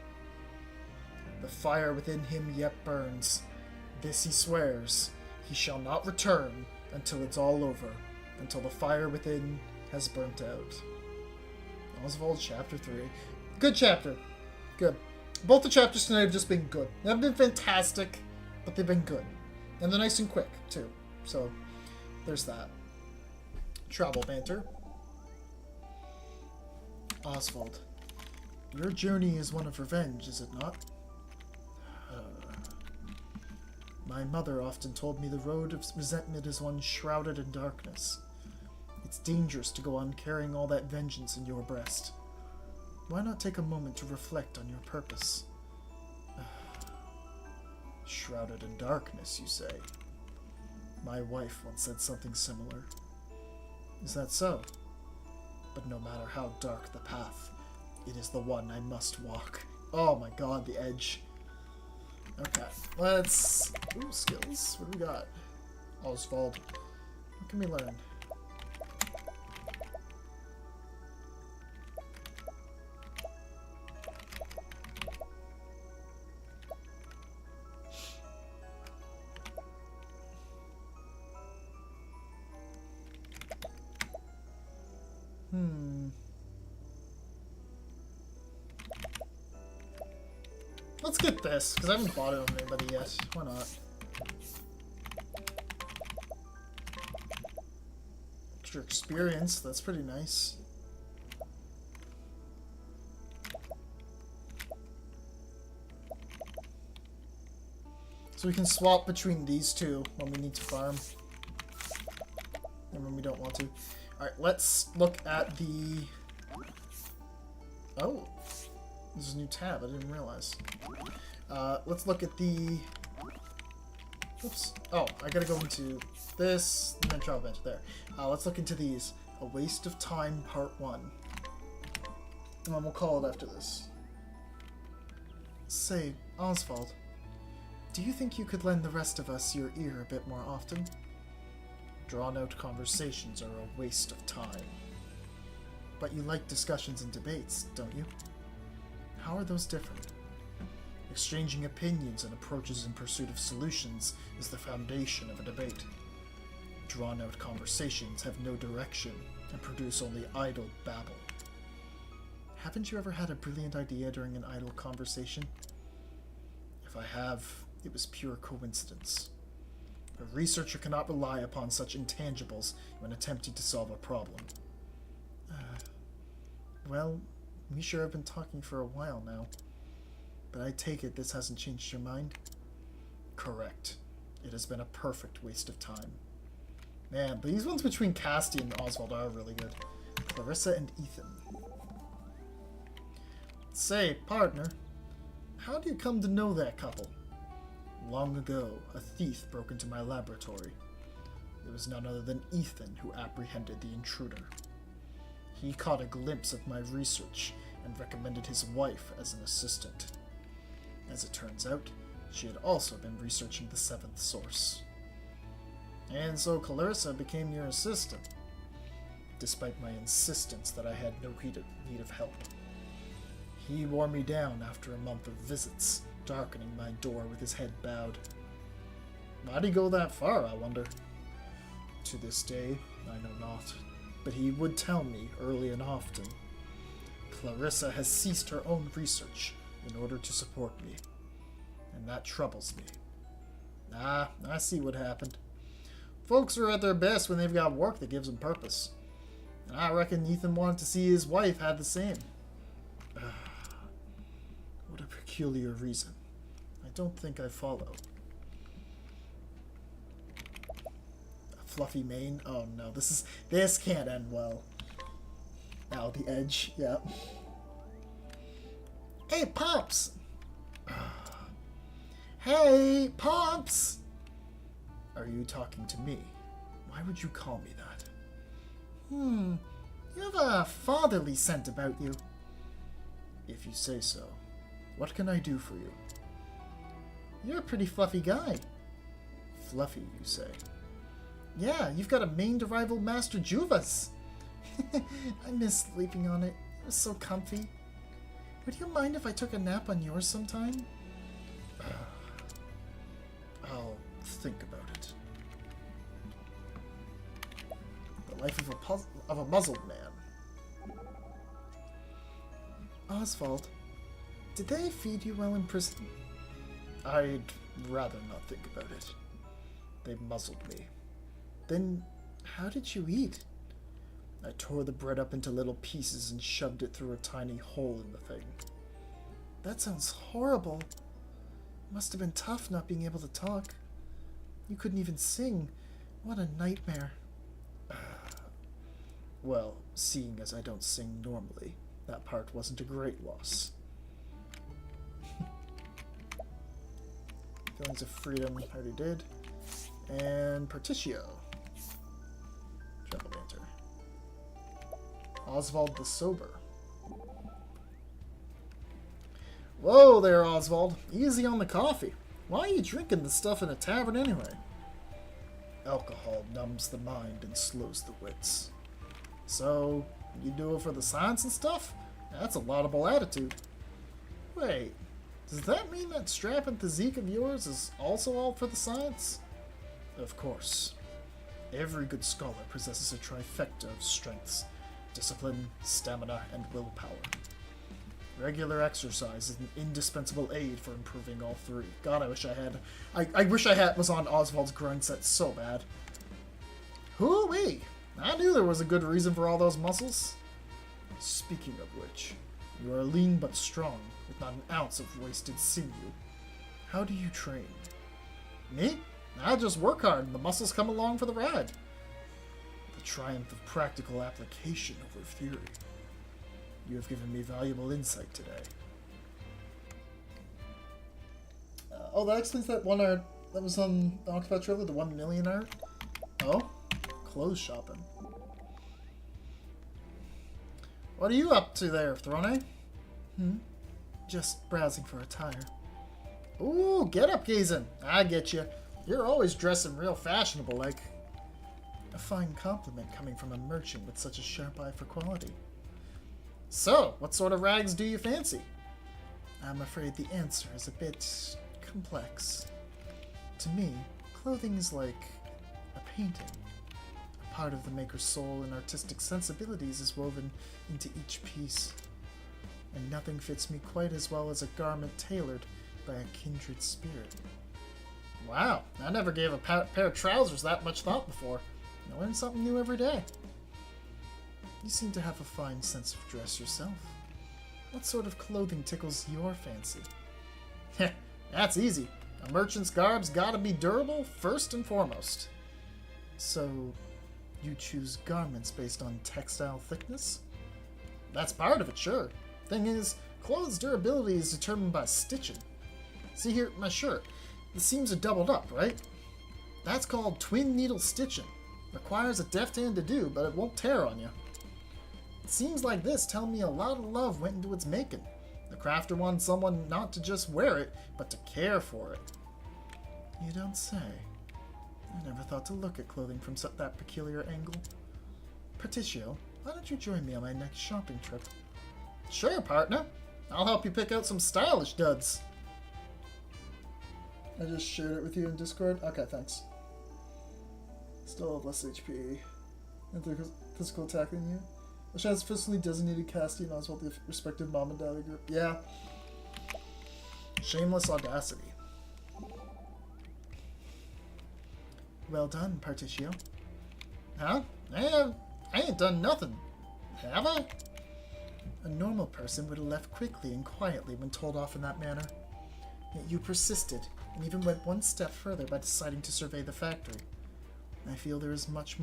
The fire within him yet burns. This he swears. He shall not return until it's all over. until the fire within has burnt out. Oswald, Chapter 3. Good chapter. Good. Both the chapters tonight have just been good. They haven't been fantastic, but they've been good. And they're nice and quick, too. So, there's that. Travel banter. Oswald, your journey is one of revenge, is it not? My mother often told me the road of resentment is one shrouded in darkness. It's dangerous to go on carrying all that vengeance in your breast. Why not take a moment to reflect on your purpose? Shrouded in darkness, you say? My wife once said something similar. Is that so? But no matter how dark the path, it is the one I must walk. Oh my god, the edge. Okay, let's... Ooh, skills. What do we got? Oswald. What can we learn? Let's get this, because I haven't bought it on anybody yet. Why not? Extra experience, that's pretty nice. So we can swap between these two when we need to farm. And when we don't want to. Alright, let's look at the... Oh! This is a new tab, I didn't realize. Let's look at the... Oops. Oh, I gotta go into this, and then travel bench there. Let's look into these. A Waste of Time, Part 1. And then we'll call it after this. Say, Oswald, do you think you could lend the rest of us your ear a bit more often? Drawn-out conversations are a waste of time. But you like discussions and debates, don't you? How are those different? Exchanging opinions and approaches in pursuit of solutions is the foundation of a debate. Drawn-out conversations have no direction and produce only idle babble. Haven't you ever had a brilliant idea during an idle conversation? If I have, it was pure coincidence. A researcher cannot rely upon such intangibles when attempting to solve a problem. Well, we sure have been talking for a while now. But I take it this hasn't changed your mind? Correct. It has been a perfect waste of time. Man, but these ones between Cassidy and Oswald are really good. Clarissa and Ethan. Say, partner, how do you come to know that couple? Long ago, a thief broke into my laboratory. It was none other than Ethan who apprehended the intruder. He caught a glimpse of my research and recommended his wife as an assistant. As it turns out, she had also been researching the seventh source. And so Clarissa became your assistant, despite my insistence that I had no need of help. He wore me down after a month of visits, darkening my door with his head bowed. Why'd he go that far, I wonder? To this day, I know not, but he would tell me early and often. Clarissa has ceased her own research in order to support me, and that troubles me. Ah, I see what happened. Folks are at their best when they've got work that gives them purpose. And I reckon Ethan wanted to see his wife had the same. What a peculiar reason. I don't think I follow. A fluffy mane? Oh no, this can't end well. Now the edge, yeah. Hey, Pops! Hey, Pops! Are you talking to me? Why would you call me that? You have a fatherly scent about you. If you say so. What can I do for you? You're a pretty fluffy guy. Fluffy, you say? Yeah, you've got a mane to rival Master Juva's. I miss sleeping on it. It was so comfy. Would you mind if I took a nap on yours sometime? I'll think about it. life of a muzzled man. Oswald, did they feed you while in prison? I'd rather not think about it. They muzzled me. Then, how did you eat? I tore the bread up into little pieces and shoved it through a tiny hole in the thing. That sounds horrible. It must have been tough not being able to talk. You couldn't even sing. What a nightmare. Well, seeing as I don't sing normally, that part wasn't a great loss. Feelings of freedom, I already did. And Partitio. Travel banter. Oswald the Sober. Whoa there, Oswald. Easy on the coffee. Why are you drinking the stuff in a tavern anyway? Alcohol numbs the mind and slows the wits. So, you do it for the science and stuff? That's a laudable attitude. Wait, does that mean that strapping physique of yours is also all for the science? Of course. Every good scholar possesses a trifecta of strengths: discipline, stamina, and willpower. Regular exercise is an indispensable aid for improving all three. God, I wish I had. I wish I was on Oswald's grind set so bad. Hoo-wee! I knew there was a good reason for all those muscles. Speaking of which, you are lean but strong, with not an ounce of wasted sinew. How do you train? Me? I just work hard and the muscles come along for the ride. The triumph of practical application over theory. You have given me valuable insight today. Oh, that explains that one art that was on the OCTOPATH trailer, the 1 million art. Oh, clothes shopping. What are you up to there, Throne? Just browsing for attire. Ooh, get up gazing. I get you. You're always dressing real fashionable, like. A fine compliment coming from a merchant with such a sharp eye for quality. So, what sort of rags do you fancy? I'm afraid the answer is a bit complex. To me, clothing is like a painting. A part of the maker's soul and artistic sensibilities is woven into each piece. And nothing fits me quite as well as a garment tailored by a kindred spirit. Wow, I never gave a pair of trousers that much thought before. I learn something new every day. You seem to have a fine sense of dress yourself. What sort of clothing tickles your fancy? Heh, that's easy. A merchant's garb's gotta be durable first and foremost. So, you choose garments based on textile thickness? That's part of it, sure. Thing is, clothes' durability is determined by stitching. See here, my shirt. The seams are doubled up, right? That's called twin needle stitching. Requires a deft hand to do, but it won't tear on you. Seams like this tell me a lot of love went into its making. The crafter wanted someone not to just wear it, but to care for it. You don't say. I never thought to look at clothing from that peculiar angle. Partitio, why don't you join me on my next shopping trip? Sure, partner. I'll help you pick out some stylish duds. I just shared it with you in Discord? Okay, thanks. Still have less HP. And physical attack than you. Which has physically designated Casty and Oswald the respective mom and dad group. Yeah. Shameless audacity. Well done, Partitio. Huh? I ain't done nothing. Have I? A normal person would have left quickly and quietly when told off in that manner. Yet you persisted, and even went one step further by deciding to survey the factory. I feel there's much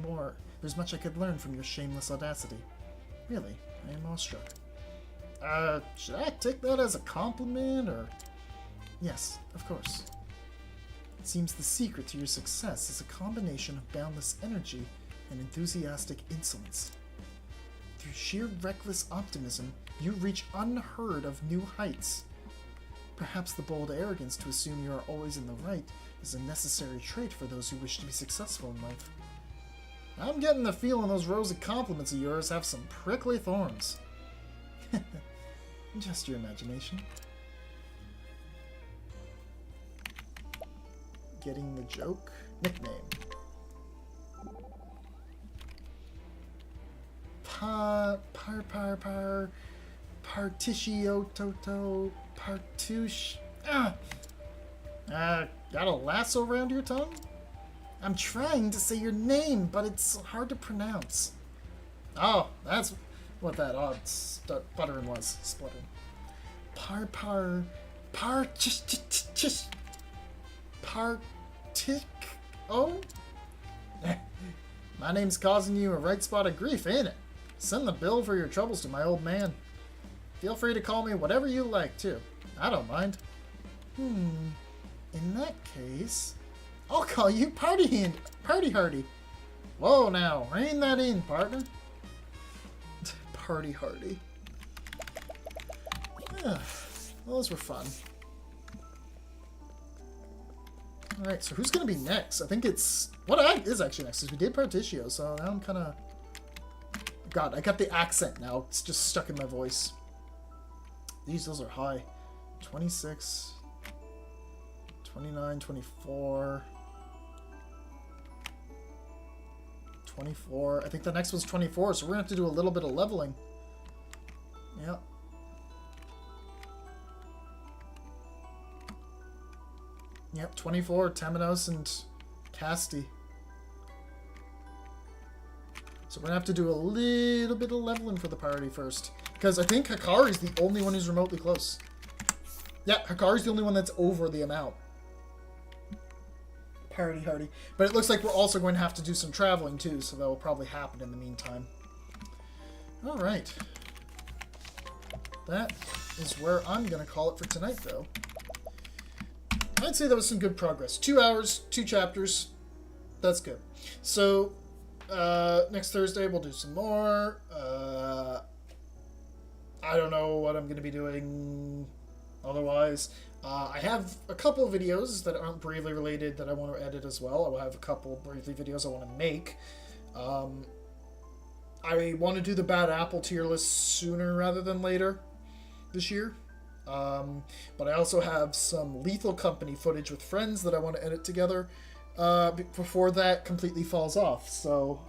I could learn from your shameless audacity. Really, I am awestruck. Should I take that as a compliment, or? Yes, of course. It seems the secret to your success is a combination of boundless energy and enthusiastic insolence. Through sheer reckless optimism, you reach unheard of new heights. Perhaps the bold arrogance to assume you are always in the right is a necessary trait for those who wish to be successful in life. I'm getting the feeling those rosy compliments of yours have some prickly thorns. Just your imagination. Getting the joke? Nickname. Partitio Partouche. Got a lasso around your tongue? I'm trying to say your name, but it's hard to pronounce. Oh, that's what that odd sputtering was. Spluttering. Oh? My name's causing you a right spot of grief, ain't it? Send the bill for your troubles to my old man. Feel free to call me whatever you like, too. I don't mind. In that case, I'll call you Party Hardy. Whoa, now, rein that in, partner. Party Hardy. Well, those were fun. Alright, so who's going to be next? I think it's... What is actually next? Because we did Partitio, so now I'm kind of... God, I got the accent now. It's just stuck in my voice. Those are high. 26... 29, 24... 24. I think the next one's 24, so we're going to have to do a little bit of leveling. Yep. Yep, 24, Taminos and Casti. So we're going to have to do a little bit of leveling for the party first. Because I think Hikari's the only one who's remotely close. Yeah, Hikari's the only one that's over the amount. Party hardy. But it looks like we're also going to have to do some traveling too, so that will probably happen in the meantime. Alright. That is where I'm going to call it for tonight, though. I'd say that was some good progress. 2 hours, 2 chapters. That's good. So, next Thursday we'll do some more. I don't know what I'm going to be doing otherwise. I have a couple of videos that aren't Bravely related that I want to edit as well. I will have a couple of Bravely videos I want to make. I want to do the Bad Apple tier list sooner rather than later this year. But I also have some Lethal Company footage with friends that I want to edit together before that completely falls off. So,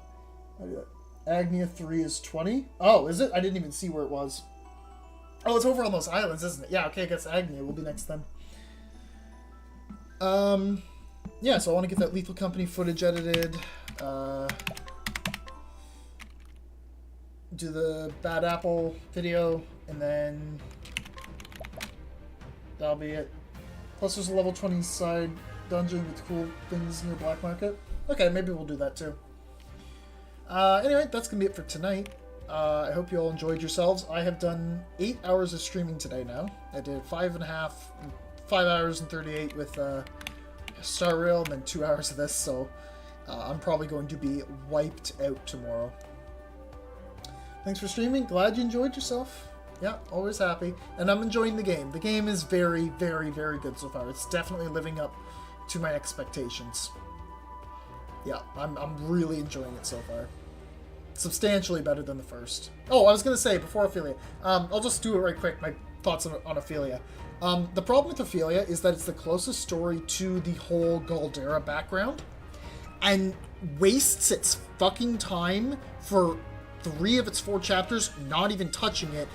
Agnia 3 is 20. Oh, is it? I didn't even see where it was. Oh, it's over on those islands, isn't it? Yeah, okay, I guess Agnia will be next then. Yeah, so I want to get that Lethal Company footage edited. Do the Bad Apple video, and then that'll be it. Plus there's a level 20 side dungeon with cool things in your black market. Okay, maybe we'll do that too. Anyway, that's going to be it for tonight. I hope you all enjoyed yourselves. I have done 8 hours of streaming today now. I did 5 hours and 38 with Star Rail, and then 2 hours of this, so I'm probably going to be wiped out tomorrow. Thanks for streaming. Glad you enjoyed yourself. Yeah, always happy. And I'm enjoying the game. The game is very, very, very good so far. It's definitely living up to my expectations. Yeah, I'm really enjoying it so far. Substantially better than the first. Oh, I was going to say, before Ophelia, I'll just do it right quick, my thoughts on Ophelia. The problem with Ophelia is that it's the closest story to the whole Galdera background, and wastes its fucking time for 3 of its 4 chapters, not even touching it,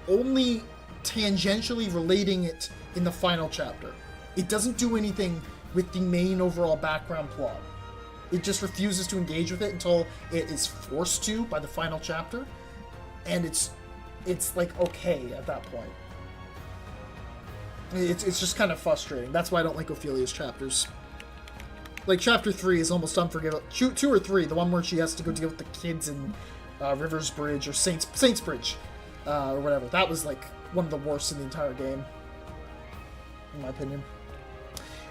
only tangentially relating it in the final chapter. It doesn't do anything with the main overall background plot. It just refuses to engage with it until it is forced to by the final chapter, and it's like okay at that point. It's just kind of frustrating. That's why I don't like Ophelia's chapters. Like chapter 3 is almost unforgivable. 2 or 3, the one where she has to go deal with the kids in River's Bridge or Saints Bridge or whatever. That was like one of the worst in the entire game, in my opinion.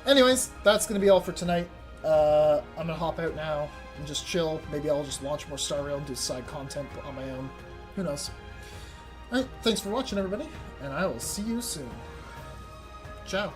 Anyways, that's gonna be all for tonight. I'm gonna hop out now and just chill. Maybe I'll just launch more Star Rail and do side content on my own. Who knows? Alright, thanks for watching, everybody, and I will see you soon. Ciao.